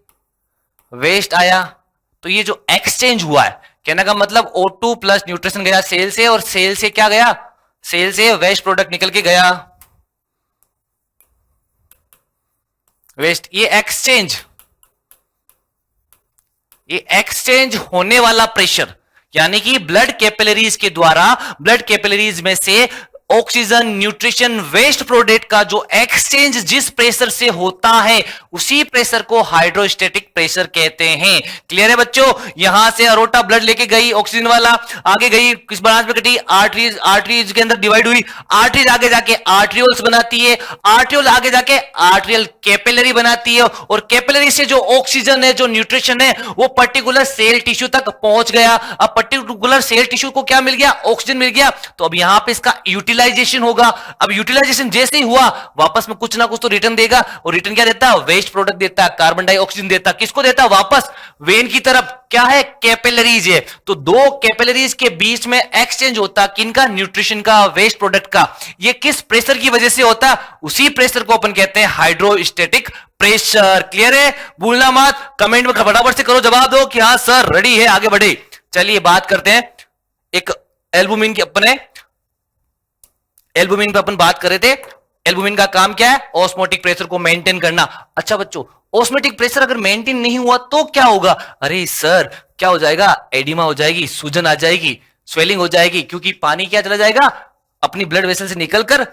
वेस्ट आया। तो ये जो एक्सचेंज हुआ है, कहने का मतलब O2 प्लस न्यूट्रिशन गया सेल से, और सेल से क्या गया, सेल से वेस्ट प्रोडक्ट निकल के गया, वेस्ट। ये एक्सचेंज होने वाला प्रेशर, यानी कि ब्लड कैपिलरीज के द्वारा, ब्लड कैपिलरीज में से ऑक्सीजन, न्यूट्रिशन, वेस्ट प्रोडक्ट का जो एक्सचेंज जिस प्रेशर से होता है, उसी प्रेशर को हाइड्रोस्टेटिक प्रेशर कहते हैं। क्लियर है बच्चों, यहां से अरोटा ब्लड लेके गई, ऑक्सीजन वाला आगे गई, किस ब्रांच में कटी, आर्टरीज, आर्टरीज के अंदर डिवाइड हुई, आर्टरीज आगे जाके आर्ट्रियोल्स बनाती है, आर्ट्रियोल आगे जाके आर्ट्रियल कैपिलरी बनाती है, और कैपिलरी से जो ऑक्सीजन है, जो न्यूट्रिशन है, वो पर्टिकुलर सेल टिश्यू तक पहुंच गया। अब पर्टिकुलर सेल टिश्यू को क्या मिल गया, ऑक्सीजन मिल गया, तो अब यहां पे इसका यूटिलाइजेशन होगा। अब यूटिलाइजेशन जैसे ही हुआ, वापस में कुछ ना कुछ तो रिटर्न देगा, और रिटर्न क्या देता है, वेस्ट प्रोडक्ट देता है, कार्बन डाइऑक्सीजन देता है, किसको देता है, वापस वेन की तरफ, क्या है, कैपिलरीज है। तो दो कैपिलरीज के बीच में एक्सचेंज होता, किनका, न्यूट्रिशन का, वेस्ट प्रोडक्ट का। ये किस प्रेशर की वजह से होता, उसी प्रेशर को अपन कहते हैं हाइड्रोस्टेटिक प्रेशर। क्लियर है, भूलना मत, कमेंट में फटाफट से करो, जवाब दो कि हाँ सर रेडी है, आगे बढ़े। चलिए बात करते हैं एक एल्बुमिन की, अपने एल्बुमिन पे अपन बात कर रहे थे। एल्बुमिन का काम क्या है, ऑस्मोटिक प्रेशर को मेंटेन करना। अच्छा बच्चों, ऑस्मोटिक प्रेशर अगर मेंटेन नहीं हुआ तो क्या होगा, अरे सर क्या हो जाएगा, एडिमा हो जाएगी, सूजन आ जाएगी, स्वेलिंग हो जाएगी, क्योंकि पानी क्या चला जाएगा, अपनी ब्लड वेसल से निकलकर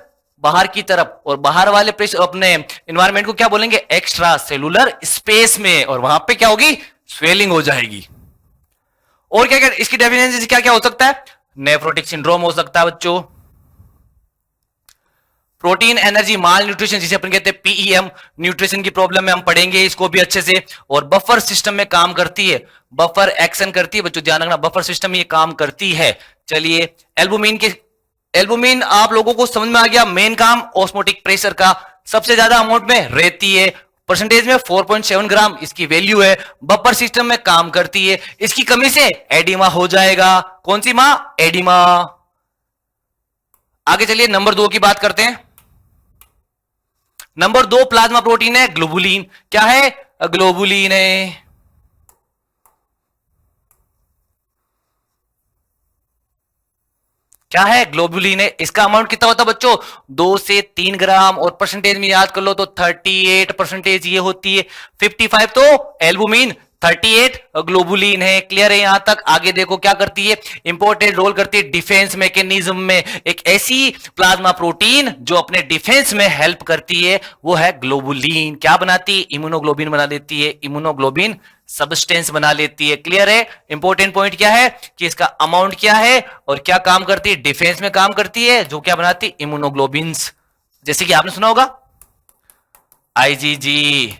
बाहर की तरफ, और बाहर वाले प्रेशर अपने एनवायरमेंट को क्या बोलेंगे, एक्स्ट्रा सेलुलर स्पेस में, और वहां पे क्या होगी, स्वेलिंग हो जाएगी। और क्या क्या इसकी डेफिनेशन क्या क्या हो सकता है, नेफ्रोटिक सिंड्रोम हो सकता है बच्चों, प्रोटीन एनर्जी माल न्यूट्रिशन जिसे अपन कहते हैं पीईएम, न्यूट्रिशन की प्रॉब्लम में हम पढ़ेंगे इसको भी अच्छे से। और बफर सिस्टम में काम करती है, बफर एक्शन करती है बच्चों, ध्यान रखना, बफर सिस्टम में ये काम करती है। चलिए एल्बुमिन आप लोगों को समझ में आ गया, मेन काम ऑस्मोटिक प्रेशर का, सबसे ज्यादा अमाउंट में रहती है, परसेंटेज में 4.7 ग्राम इसकी वैल्यू है, बफर सिस्टम में काम करती है, इसकी कमी से एडिमा हो जाएगा। कौन सी मां, एडिमा। आगे चलिए नंबर 2 की बात करते हैं। नंबर 2 प्लाज्मा प्रोटीन है ग्लोबुलिन। क्या है, ग्लोबुलिन है। क्या है, ग्लोबुलिन है। इसका अमाउंट कितना होता है बच्चों, 2 से 3 ग्राम, और परसेंटेज में याद कर लो तो 38% ये होती है, 55 तो एल्बुमिन, 38 ग्लोबुलिन है। क्लियर है यहां तक। आगे देखो क्या करती है, इंपॉर्टेंट रोल करती है डिफेंस मैकेनिज्म में। एक ऐसी प्लाज्मा प्रोटीन जो अपने डिफेंस में हेल्प करती है वो है ग्लोबुलिन। क्या बनाती है, इम्यूनोग्लोबिन बना देती है, इम्यूनोग्लोबिन सब्सटेंस बना लेती है। क्लियर है। इंपॉर्टेंट पॉइंट क्या है कि इसका अमाउंट क्या है और क्या काम करती है, डिफेंस में काम करती है, जो क्या बनाती है, इम्यूनोग्लोबिन्स। जैसे कि आपने सुना होगा आईजीजी,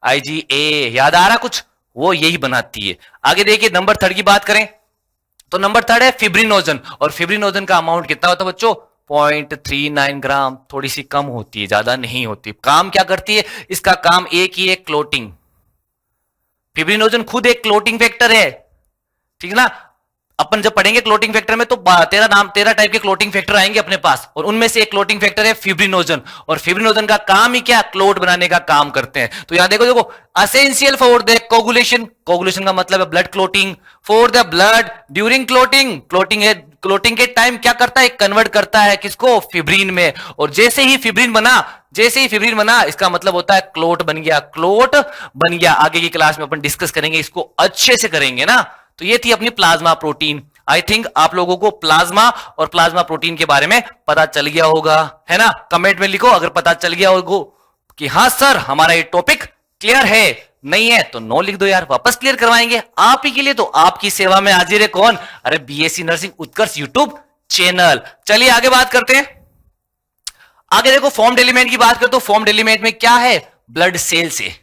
आईजीए, याद आ रहा कुछ, वो यही बनाती है। आगे देखिए नंबर 3 की बात करें तो नंबर 3 है फिब्रिनोजन। और फिब्रिनोजन का अमाउंट कितना होता है बच्चों, 0.39 ग्राम, थोड़ी सी कम होती है, ज्यादा नहीं होती। काम क्या करती है, इसका काम एक ही है, क्लोटिंग। फिब्रिनोजन खुद एक क्लोटिंग फैक्टर है, ठीक है ना। अपन जब पढ़ेंगे क्लोटिंग फैक्टर में तो 13 टाइप के क्लोटिंग फैक्टर आएंगे अपने पास, और उनमें से एक क्लोटिंग फैक्टर है फिब्रिनोजन। और फिब्रिनोजन का काम ही क्या, क्लोट बनाने का काम करते हैं। तो यहां देखो देखो, essential for the coagulation, coagulation का मतलब है blood clotting, for the blood during clotting, clotting है, क्लोटिंग के टाइम क्या करता है, कन्वर्ट करता है किसको, फिब्रिन में। और जैसे ही फिब्रिन बना, इसका मतलब होता है क्लोट बन गया, क्लोट बन गया। आगे की क्लास में अपन डिस्कस करेंगे, इसको अच्छे से करेंगे ना। तो ये थी अपनी प्लाज्मा प्रोटीन। आई थिंक आप लोगों को प्लाज्मा और प्लाज्मा प्रोटीन के बारे में पता चल गया होगा, है ना। कमेंट में लिखो अगर पता चल गया होगा कि हाँ सर हमारा ये टॉपिक क्लियर है। नहीं है तो नो लिख दो यार, वापस क्लियर करवाएंगे आप ही के लिए। तो आपकी सेवा में हाजिर है कौन? अरे बीएससी नर्सिंग उत्कर्ष यूट्यूब चैनल। चलिए आगे बात करते हैं। आगे देखो फॉर्म्ड एलिमेंट की बात करते तो फॉर्म्ड एलिमेंट में क्या है? ब्लड सेल से,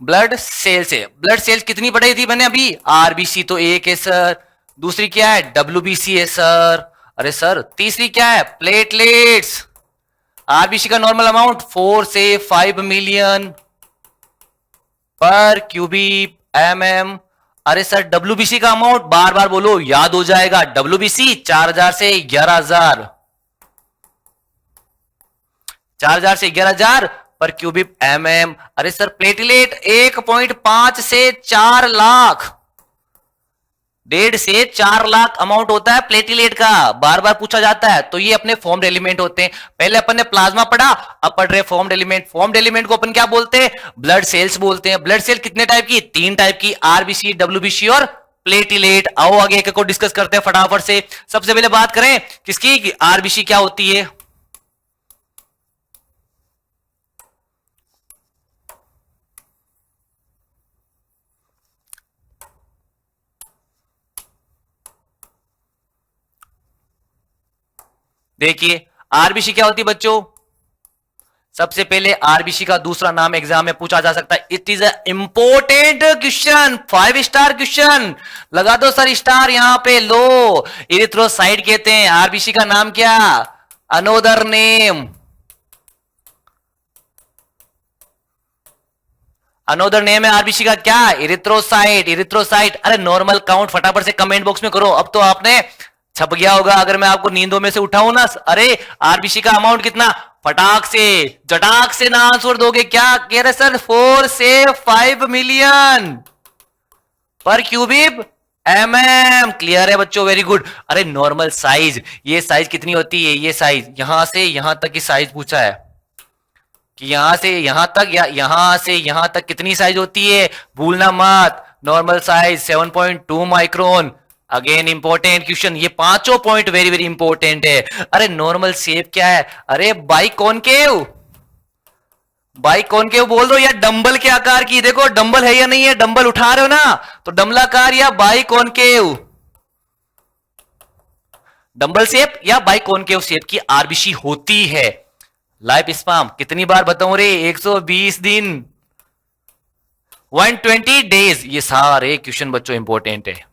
ब्लड सेल से। ब्लड सेल कितनी पढ़ी थी मैंने अभी? आरबीसी तो एक है सर, दूसरी क्या है? डब्ल्यूबीसी है सर। अरे सर तीसरी क्या है? प्लेटलेट्स। आरबीसी का नॉर्मल अमाउंट 4 से 5 मिलियन पर क्यूबिक एमएम। अरे सर डब्ल्यूबीसी का अमाउंट बार बार बोलो, याद हो जाएगा। डब्ल्यूबीसी 4000 से 11000, 4000 से 11000 पर क्यूबिक एमएम। अरे सर प्लेटलेट 1.5 से 4 लाख, 1.5 से 4 लाख अमाउंट होता है प्लेटलेट का, बार बार पूछा जाता है। तो ये अपने फॉर्म्ड एलिमेंट होते हैं। पहले अपन ने प्लाज्मा पढ़ा, अब पढ़ रहे फॉर्म्ड एलिमेंट। फॉर्म्ड एलिमेंट को अपन क्या बोलते हैं? ब्लड सेल्स बोलते हैं। ब्लड सेल कितने टाइप की? 3 टाइप की, आरबीसी, डब्ल्यूबीसी और प्लेटलेट। आओ आगे एक को डिस्कस करते हैं फटाफट से। सबसे पहले बात करें किसकी? आरबीसी क्या होती है? देखिए आरबीसी क्या होती है बच्चों? सबसे पहले आरबीसी का दूसरा नाम एग्जाम में पूछा जा सकता है। It is a important question, 5 star question. लगा दो सर स्टार यहां पे। लो इरिथ्रोसाइट कहते हैं। आरबीसी का नाम क्या? अनोदर नेम, अनोदर नेम है आरबीसी का क्या? Erythrocyte, erythrocyte. अरे नॉर्मल काउंट फटाफट से कमेंट बॉक्स में करो। अब तो आपने छप गया होगा अगर मैं आपको नींदों में से उठाऊं ना। अरे आरबीसी का अमाउंट कितना? फटाक से जटाक से ना आंसर दोगे क्या? कह रहे सर 4 से 5 मिलियन पर क्यूबिक एमएम। क्लियर है बच्चों? Very good. अरे नॉर्मल साइज, ये साइज कितनी होती है? ये साइज यहां से यहां तक की साइज पूछा है कि यहां से यहां तक या यहां से यहां तक कितनी साइज होती है? भूलना मत। Normal size 7.2 micron. Again important question, ये पांचों पॉइंट वेरी वेरी इंपॉर्टेंट है। अरे नॉर्मल शेप क्या है? अरे बाइकॉनकेव, बाइकॉनकेव बोल दो या डंबल के आकार की। देखो डंबल है या नहीं है? डंबल उठा रहे हो ना, तो डंबलाकार या बाइकॉनकेव, डंबल शेप या बाइकॉनकेव शेप की आरबीसी होती है। लाइफ स्पैम कितनी बार बताऊं रे? 120 दिन, 120 डेज। ये सारे क्वेश्चन बच्चों इंपॉर्टेंट है।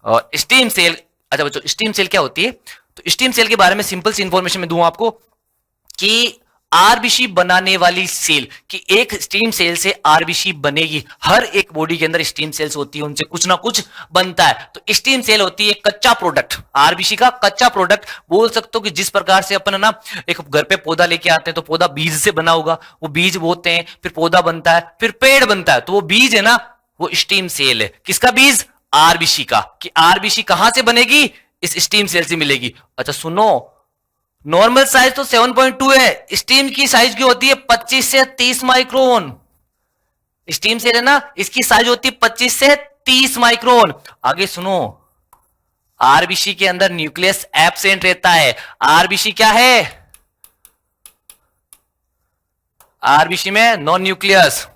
और स्टीम सेल, अच्छा बच्चों स्टीम सेल क्या होती है? तो स्टीम सेल के बारे में सिंपल सी इंफॉर्मेशन मैं दूं आपको कि आरबीसी बनाने वाली सेल कि एक स्टीम सेल से आरबीसी बनेगी। हर एक बॉडी के अंदर स्टीम सेल्स होती है, उनसे कुछ ना कुछ बनता है। तो स्टीम सेल होती है कच्चा प्रोडक्ट, आरबीसी का कच्चा प्रोडक्ट बोल सकते हो। कि जिस प्रकार से अपन ना एक घर पे पौधा लेके आते हैं तो पौधा बीज से बना होगा, वो बीज बोते हैं, फिर पौधा बनता है, फिर पेड़ बनता है। तो वो बीज है ना, वो स्टीम सेल है। किसका बीज? आरबीसी का। कि आरबीसी कहां से बनेगी? इस स्टीम सेल से मिलेगी। अच्छा सुनो, नॉर्मल साइज तो 7.2 है, स्टीम की साइज की होती है 25 से 30 माइक्रोन। स्टीम सेल है ना, इसकी साइज होती है 25 से 30 माइक्रोन। आगे सुनो, आरबीसी के अंदर न्यूक्लियस एब्सेंट रहता है। आरबीसी क्या है? आरबीसी में नॉन न्यूक्लियस।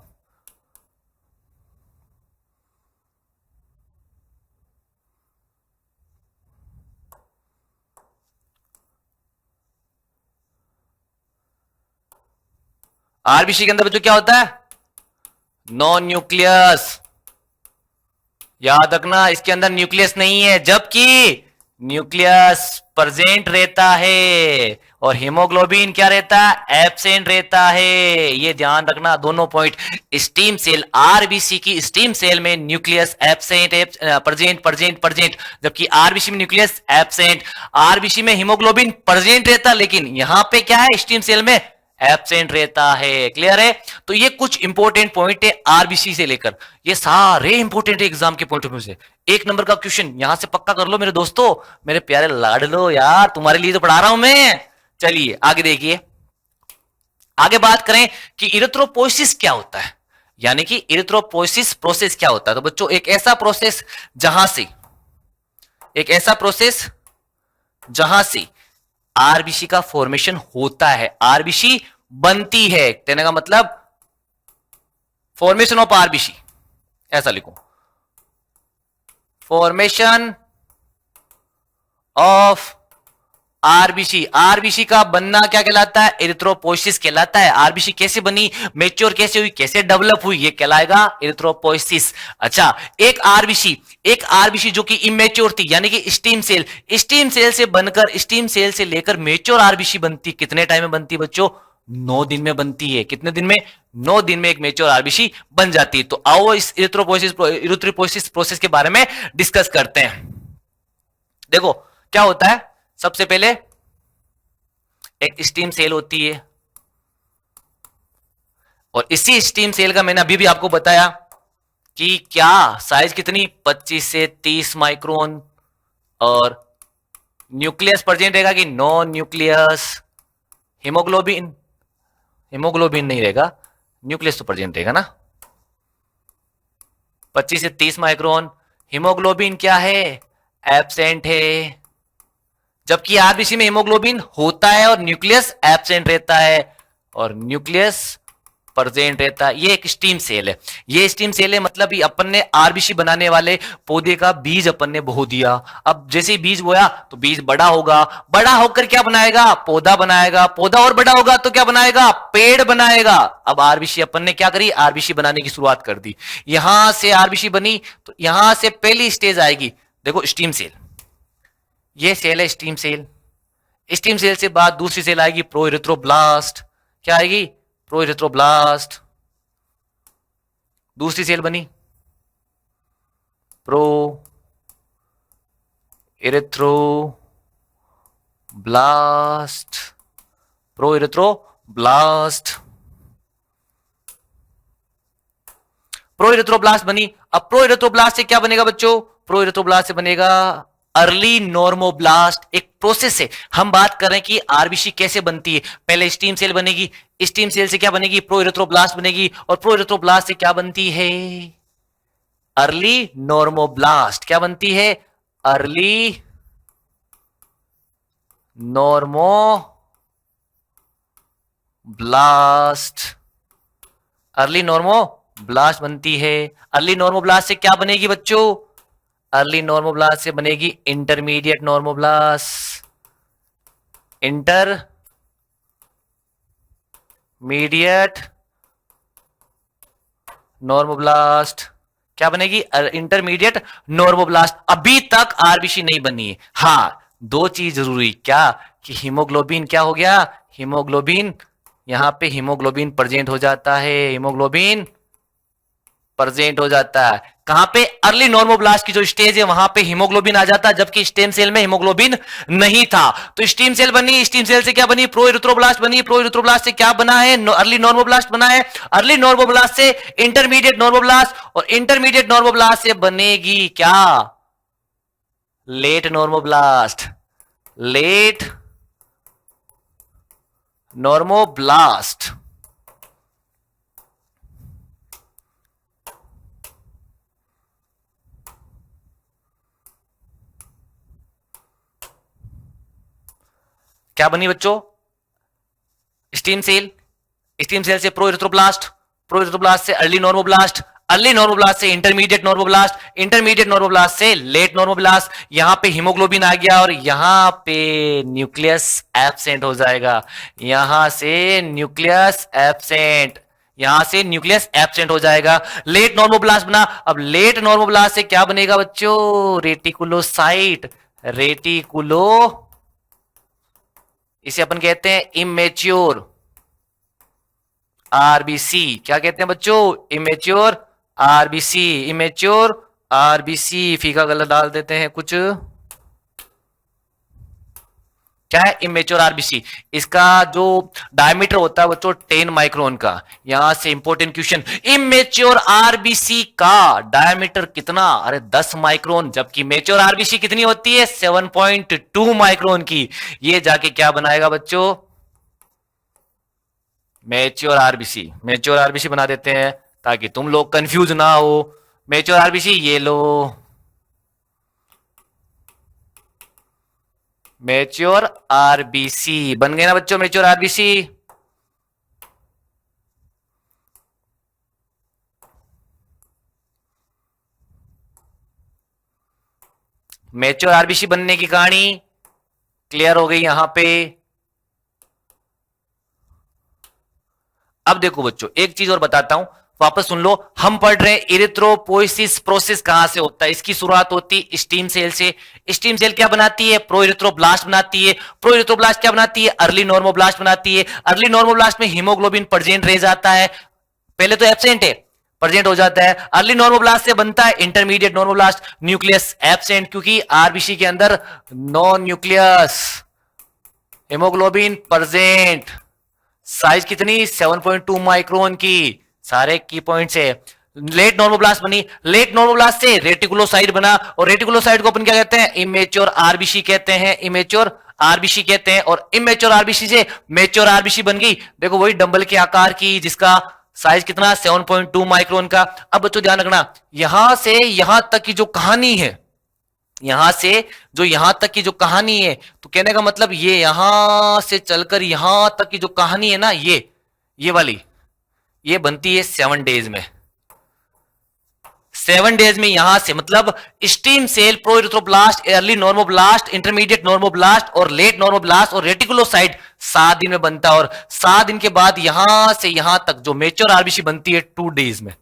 आरबीसी के अंदर बच्चों क्या होता है? Non nucleus. याद रखना इसके अंदर न्यूक्लियस नहीं है, जबकि न्यूक्लियस प्रेजेंट रहता है और हीमोग्लोबिन क्या रहता है? एब्सेंट रहता है। ये ध्यान रखना दोनों पॉइंट। स्टीम सेल, आरबीसी की स्टीम सेल में nucleus absent, present present present, जबकि आरबीसी में न्यूक्लियस एब्सेंट। आरबीसी में हीमोग्लोबिन प्रेजेंट रहता है, लेकिन यहां पे क्या है? स्टीम सेल में एब्सेंट रहता है। क्लियर है? तो ये कुछ इंपॉर्टेंट पॉइंट है आरबीसी से लेकर, ये सारे इंपॉर्टेंट है एग्जाम के पॉइंट ऑफ व्यू से। एक नंबर का क्वेश्चन यहां से पक्का कर लो मेरे दोस्तों, मेरे प्यारे लाडलो यार, तुम्हारे लिए तो पढ़ा रहा हूं मैं। चलिए आगे देखिए, आगे बात करें कि इरिथ्रोपोइसिस क्या होता है, यानी कि इरिथ्रोपोइसिस प्रोसेस क्या होता है। तो बच्चों एक ऐसा प्रोसेस जहां से, एक ऐसा प्रोसेस जहां से आरबीसी का फॉर्मेशन होता है। आरबीसी बनती है, कहने का मतलब फॉर्मेशन ऑफ आरबीसी, ऐसा लिखो, फॉर्मेशन ऑफ आरबीसी। आरबीसी का बनना क्या कहलाता है? एरिथ्रोपोइसिस कहलाता है। आरबीसी कैसे बनी, मेच्योर कैसे हुई, कैसे डेवलप हुई, ये कहलाएगा एरिथ्रोपोइसिस। अच्छा, एक आरबीसी जो कि इमेच्योर थी, यानी कि स्टीम सेल से बनकर, स्टीम सेल से लेकर मेच्योर आरबीसी बनती, कितने टाइम में बनती बच्चों? 9 दिन में बनती है। कितने दिन में? 9 दिन में एक मेच्योर आरबीसी बन जाती है। तो आओ इस एरिथ्रोपोइसिस प्रोसेस के बारे में डिस्कस करते हैं। देखो क्या होता है, सबसे पहले एक स्टीम सेल होती है, और इसी स्टीम सेल का मैंने अभी भी आपको बताया कि क्या साइज कितनी, 25 से 30 माइक्रोन, और न्यूक्लियस प्रेजेंट रहेगा कि नॉन न्यूक्लियस, हीमोग्लोबिन नहीं रहेगा, न्यूक्लियस तो प्रेजेंट रहेगा ना। 25 से 30 माइक्रोन, हीमोग्लोबिन क्या है? एब्सेंट है। जबकि आरबीसी में हीमोग्लोबिन होता है और न्यूक्लियस एब्सेंट रहता है, और न्यूक्लियस प्रेजेंट रहता है। ये एक स्टीम सेल है। ये स्टीम सेल है मतलब ही अपन ने आरबीसी बनाने वाले पौधे का बीज अपन ने बो दिया। अब जैसे ही बीज बोया तो बीज बड़ा होगा, बड़ा होकर क्या बनाएगा? पौधा बनाएगा। पौधा और बड़ा होगा तो क्या बनाएगा? पेड़ बनाएगा। अब आरबीसी अपन ने क्या करी? आरबीसी बनाने की शुरुआत कर दी। यहां से आरबीसी बनी तो यहां से पहली स्टेज आएगी, देखो स्टीम सेल, ये सेल है स्टीम सेल। स्टीम सेल से बाद दूसरी सेल आएगी प्रोइरिथ्रोब्लास्ट। क्या आएगी? प्रोइरिथ्रोब्लास्ट। दूसरी सेल बनी प्रो इरिथ्रोब्लास्ट, प्रोइरिथ्रोब्लास्ट, प्रोइरिथ्रोब्लास्ट बनी। अब प्रोइरिथ्रोब्लास्ट से क्या बनेगा बच्चों? प्रोइरिथ्रोब्लास्ट से बनेगा अर्ली नॉर्मोब्लास्ट। एक प्रोसेस है, हम बात कर रहे हैं कि आरबीसी कैसे बनती है। पहले स्टीम सेल बनेगी, स्टीम सेल से क्या बनेगी? प्रोइरिथ्रोब्लास्ट बनेगी, और प्रोइरिथ्रोब्लास्ट से क्या बनती है? Early normoblast. क्या बनती है? Early normoblast. अर्ली नॉर्मोब्लास्ट बनती है। अर्ली नॉर्मोब्लास्ट से क्या बनेगी बच्चों? अर्ली नॉर्मोब्लास्ट से बनेगी इंटरमीडिएट नॉर्मोब्लास्ट। इंटरमीडिएट नॉर्मोब्लास्ट क्या बनेगी? Intermediate normoblast. अभी तक आरबीसी नहीं बनी है। हाँ, दो चीज जरूरी, क्या कि हीमोग्लोबिन क्या हो गया? हीमोग्लोबिन, यहां पे हीमोग्लोबिन प्रेजेंट हो जाता है, हीमोग्लोबिन प्रेजेंट हो जाता है। कहां पे? अर्ली नॉर्मोब्लास्ट की जो स्टेज है वहां पे हीमोग्लोबिन आ जाता है, जबकि स्टेम सेल में हीमोग्लोबिन नहीं था। तो स्टीम सेल बनी, स्टीम सेल से क्या बनी? प्रोइरिथ्रोब्लास्ट बनी। प्रोइरिथ्रोब्लास्ट से क्या बना है? अर्ली नॉर्मोब्लास्ट बना है। अर्ली नॉर्मोब्लास्ट से इंटरमीडिएट नॉर्मोब्लास्ट, और इंटरमीडिएट नॉर्मोब्लास्ट से बनेगी क्या? Late normoblast. Late normoblast. क्या बनी बच्चों? स्टीम सेल, स्टीम सेल से प्रोइरिथ्रोब्लास्ट, प्रोइरिथ्रोब्लास्ट से अर्ली नॉर्मोब्लास्ट, अर्ली नॉर्मोब्लास्ट से इंटरमीडिएट नॉर्मोब्लास्ट, इंटरमीडिएट नॉर्मोब्लास्ट से लेट नॉर्मोब्लास्ट। यहां पे हीमोग्लोबिन आ गया और यहां पे न्यूक्लियस एब्सेंट हो जाएगा। यहां से न्यूक्लियस एब्सेंट, यहां से न्यूक्लियस एब्सेंट हो जाएगा। लेट नॉर्मोब्लास्ट बना। अब लेट नॉर्मोब्लास्ट से क्या बनेगा बच्चों? रेटिकुलोसाइट। रेटिकुलो, इसे अपन कहते हैं इमेच्योर आरबीसी। क्या कहते हैं बच्चों? Immature RBC. इमेच्योर आरबीसी, फीका गलत डाल देते हैं कुछ। क्या है? Immature RBC. इसका जो डायमीटर होता है बच्चों 10 माइक्रोन का। यहां से इंपॉर्टेंट क्वेश्चन, इमेच्योर आरबीसी का डायमीटर कितना? अरे 10 माइक्रोन, जबकि मेच्योर आरबीसी कितनी होती है? 7.2 माइक्रोन की। ये जाके क्या बनाएगा बच्चों? Mature RBC. मेच्योर आरबीसी बना देते हैं ताकि तुम लोग कंफ्यूज ना हो। मेच्योर आरबीसी ये लो, मेच्योर आरबीसी बन गए ना बच्चों? Mature RBC. मैच्योर आरबीसी बनने की कहानी क्लियर हो गई यहां पे। अब देखो बच्चों, एक चीज और बताता हूं, वापस सुन लो। हम पढ़ रहे हैं इरिथ्रोपोइसिस प्रोसेस कहां से होता है। इसकी शुरुआत होती है स्टीम सेल से। स्टीम सेल क्या बनाती है? प्रो इरिथ्रोब्लास्ट बनाती है। प्रो इरिथ्रोब्लास्ट क्या बनाती है? अर्ली नॉर्मोब्लास्ट बनाती है। अर्ली नॉर्मोब्लास्ट में हीमोग्लोबिन प्रेजेंट रह जाता है, पहले तो एब्सेंट है, प्रेजेंट हो जाता है। अर्ली नॉर्मोब्लास्ट से बनता है इंटरमीडिएट नॉर्मोब्लास्ट, न्यूक्लियस एब्सेंट, क्योंकि आरबीसी के अंदर non nucleus, haemoglobin present, size कितनी? 7.2 माइक्रोन की। सारे की पॉइंट्स है। लेट नॉर्मोब्लास्ट बनी, लेट नॉर्मोब्लास्ट से रेटिकुलोसाइट बना, और रेटिकुलोसाइट को अपन क्या कहते हैं? इमेच्योर आरबीसी कहते हैं, इमेच्योर आरबीसी कहते हैं। और इमेच्योर आरबीसी से मेच्योर आरबीसी बन गई। देखो वही डंबल के आकार की, जिसका साइज कितना? 7.2 माइक्रोन का। अब बच्चों ध्यान रखना, यहां से यहां तक की जो कहानी है, यहां से जो यहां तक की जो कहानी है, तो कहने का मतलब ये यहां से चलकर यहां तक की जो कहानी है ना, ये वाली, ये बनती है 7 डेज में। 7 डेज में यहां से मतलब stem cell, pro erythroblast, early normoblast, intermediate normoblast और लेट नॉर्मोब्लास्ट और रेटिकुलोसाइट 7 दिन में बनता है। और 7 दिन के बाद यहां से यहां तक जो मेच्योर आरबीसी बनती है 2 डेज में।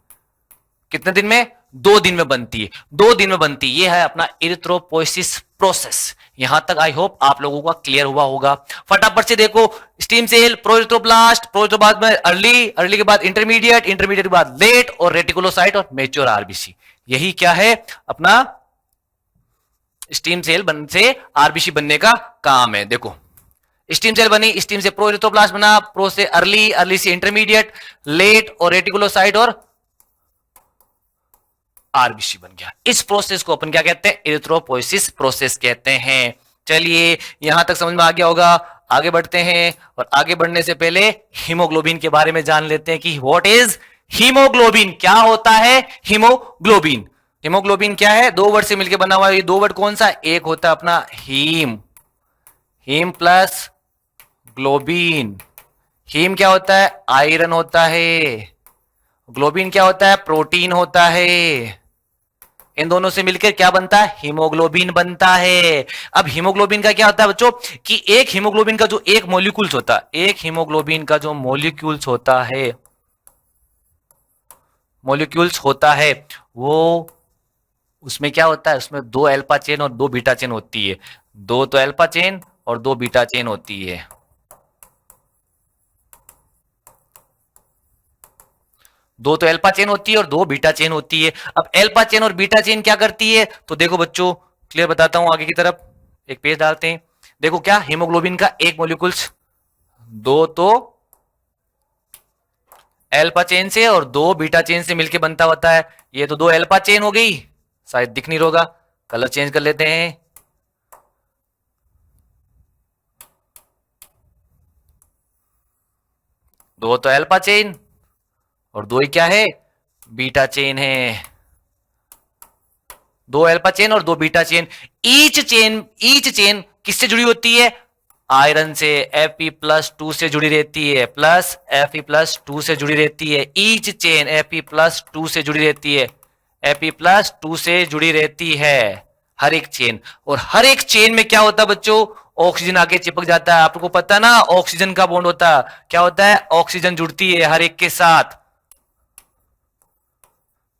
कितने दिन में? 2 दिन में बनती है, 2 दिन में बनती है। ये है अपना इरिथ्रोपोइसिस प्रोसेस। यहां तक आई होप आप लोगों का क्लियर हुआ होगा। फटाफट से देखो, stem cell, pro erythroblast, pro erythroblast में अर्ली, अर्ली के बाद इंटरमीडिएट, इंटरमीडिएट के बाद लेट और रेटिकुलोसाइट और मेच्योर आरबीसी। यही क्या है अपना स्टीम सेल से आरबीसी बनने का काम है। देखो स्टीम सेल बनी, स्टीम से प्रो इरिथ्रोब्लास्ट बना, प्रो से अर्ली, अर्ली से इंटरमीडिएट, लेट और रेटिकुलोसाइट और आरबीसी बन गया। इस प्रोसेस को अपन क्या कहते हैं? इरिथ्रोपोइसिस प्रोसेस कहते हैं। चलिए यहां तक समझ में आ गया होगा। आगे बढ़ते हैं, और आगे बढ़ने से पहले हीमोग्लोबिन के बारे में जान लेते हैं कि व्हाट इज हीमोग्लोबिन, क्या होता है हीमोग्लोबिन। हीमोग्लोबिन क्या है? 2 वर्ड से मिलकर बना हुआ है। ये 2 वर्ड कौन सा? एक होता है अपना haem, haem plus globin. Haem क्या होता है? आयरन होता है। ग्लोबिन क्या होता है? प्रोटीन होता है। इन दोनों से मिलकर क्या बनता है? हीमोग्लोबिन बनता है। अब हीमोग्लोबिन का क्या होता है बच्चों, कि एक हीमोग्लोबिन का जो एक मॉलिक्यूल्स होता है, एक हीमोग्लोबिन का जो मॉलिक्यूल्स होता है, मॉलिक्यूल्स होता है, वो उसमें क्या होता है? उसमें 2 अल्फा चेन और 2 बीटा चेन होती है। 2 तो अल्फा चेन और 2 बीटा चेन होती है। 2 तो अल्फा चेन होती है और 2 बीटा चेन होती है। अब अल्फा चेन और बीटा चेन क्या करती है? तो देखो बच्चों क्लियर बताता हूं, आगे की तरफ एक पेज डालते हैं। देखो क्या, हीमोग्लोबिन का एक मॉलिक्यूल्स 2 तो अल्फा चेन से और 2 बीटा चेन से मिलकर बनता होता है। ये तो 2 अल्फा चेन हो गई, शायद दिख नहीं होगा, कलर चेंज कर लेते हैं। दो तो अल्फा चेन और 2 ही क्या है? बीटा चेन है। 2 अल्फा चेन और 2 बीटा चेन। ईच चेन किससे जुड़ी होती है? आयरन से, Fe+2 से जुड़ी रहती है, प्लस Fe+2 से जुड़ी रहती है। ईच चेन Fe+2 से जुड़ी रहती है, Fe+2 से जुड़ी रहती है हर एक चेन। और हर एक चेन में क्या होता है बच्चों? ऑक्सीजन आके चिपक जाता है। आपको पता है ना, ऑक्सीजन का बॉन्ड होता है। क्या होता है? ऑक्सीजन जुड़ती है हर एक के साथ।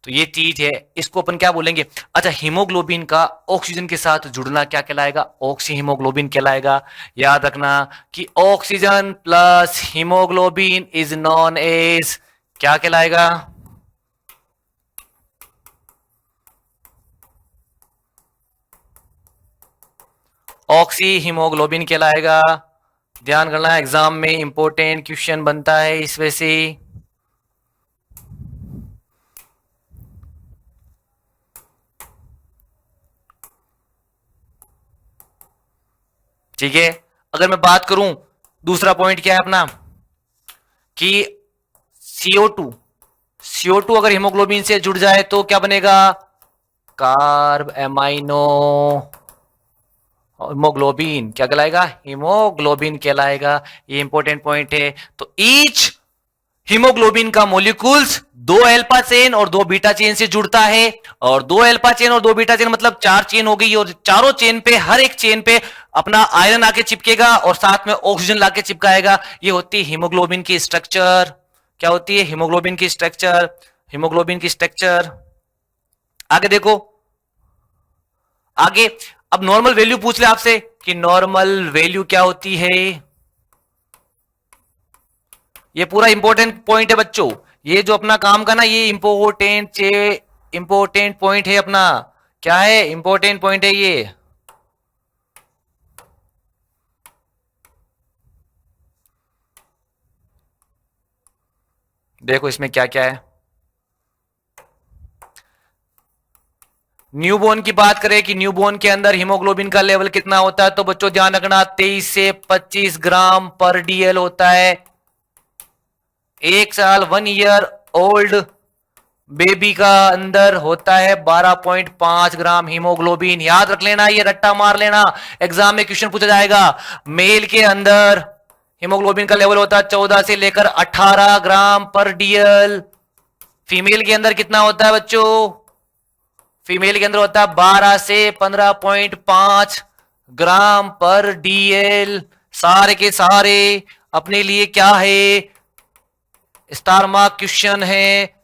तो ये चीज है, इसको अपन क्या बोलेंगे? अच्छा, हीमोग्लोबिन का ऑक्सीजन के साथ जुड़ना क्या कहलाएगा? ऑक्सी हीमोग्लोबिन कहलाएगा। याद रखना कि oxygen plus haemoglobin is known as क्या कहलाएगा? ऑक्सी हीमोग्लोबिन कहलाएगा। ध्यान करना, एग्जाम में इंपॉर्टेंट क्वेश्चन बनता है इस वजह से। ठीक है, अगर मैं बात करूं, दूसरा पॉइंट क्या है अपना, कि CO2 अगर हीमोग्लोबिन से जुड़ जाए तो क्या बनेगा? कार्ब एमाइनो हीमोग्लोबिन क्या कहलाएगा? हीमोग्लोबिन कहलाएगा। ये इंपॉर्टेंट पॉइंट है। तो ईच हीमोग्लोबिन का मोलिक्यूल्स दो अल्फा चेन और दो बीटा चेन से जुड़ता है, और दो अल्फा चेन और दो बीटा चेन मतलब चार चेन हो गई, और चारों चेन पे हर एक चेन पे अपना आयरन आके चिपकेगा और साथ में ऑक्सीजन लाके चिपकाएगा। ये होती है हीमोग्लोबिन की स्ट्रक्चर। क्या होती है? हीमोग्लोबिन की स्ट्रक्चर। हीमोग्लोबिन की स्ट्रक्चर। आगे देखो, आगे अब नॉर्मल वैल्यू पूछ ले आपसे कि नॉर्मल वैल्यू क्या होती है। ये पूरा इंपॉर्टेंट पॉइंट है बच्चों, ये जो अपना काम का ना, ये इंपॉर्टेंट पॉइंट है अपना। क्या है? इंपॉर्टेंट पॉइंट है ये। देखो इसमें क्या क्या है। न्यूबॉर्न की बात करें कि न्यूबॉर्न के अंदर हीमोग्लोबिन का लेवल कितना होता है, तो बच्चों ध्यान रखना 23 से 25 ग्राम पर डीएल होता है। 1 साल 1 ईयर ओल्ड बेबी का अंदर होता है 12.5 ग्राम हीमोग्लोबिन। याद रख लेना, ये रट्टा मार लेना, एग्जाम में क्वेश्चन पूछा जाएगा। मेल के अंदर हीमोग्लोबिन का लेवल होता है 14 से लेकर 18 ग्राम पर डीएल। फीमेल के अंदर कितना होता है बच्चों? फीमेल के अंदर होता है 12 से 15.5 ग्राम पर डीएल। सारे के सारे अपने लिए क्या है? स्टार मार्क क्वेश्चन है,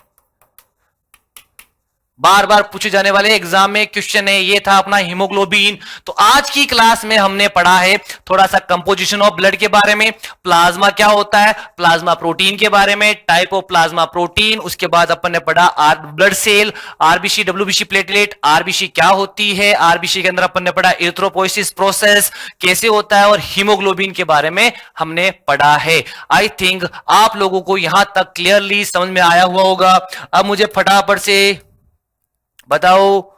बार बार पूछे जाने वाले एग्जाम में क्वेश्चन है। ये था अपना हीमोग्लोबिन। तो आज की क्लास में हमने पढ़ा है थोड़ा सा कंपोजिशन ऑफ ब्लड के बारे में, प्लाज्मा क्या होता है, प्लाज्मा प्रोटीन के बारे में, टाइप ऑफ प्लाज्मा प्रोटीन। उसके बाद अपन ने पढ़ा blood cell, RBC, WBC, platelet. RBC क्या होती है, आरबीसी के अंदर अपन ने पढ़ा एरिथ्रोपोइसिस प्रोसेस कैसे होता है, और हीमोग्लोबिन के बारे में हमने पढ़ा है। आई थिंक आप लोगों को यहां तक क्लियरली समझ में आया हुआ होगा। अब मुझे फटाफट से बताओ,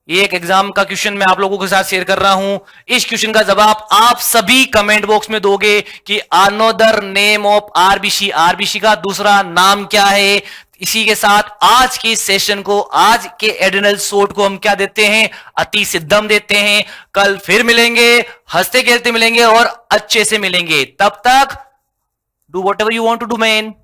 ये एक एग्जाम का क्वेश्चन मैं आप लोगों के साथ शेयर कर रहा हूं। इस क्वेश्चन का जवाब आप सभी कमेंट बॉक्स में दोगे कि another name of RBC, RBC का दूसरा नाम क्या है। इसी के साथ आज के सेशन को, आज के एडिनल शॉट को हम क्या देते हैं? अति सिद्धम देते हैं। कल फिर मिलेंगे, हंसते खेलते मिलेंगे और अच्छे से मिलेंगे। तब तक do whatever you want to do man.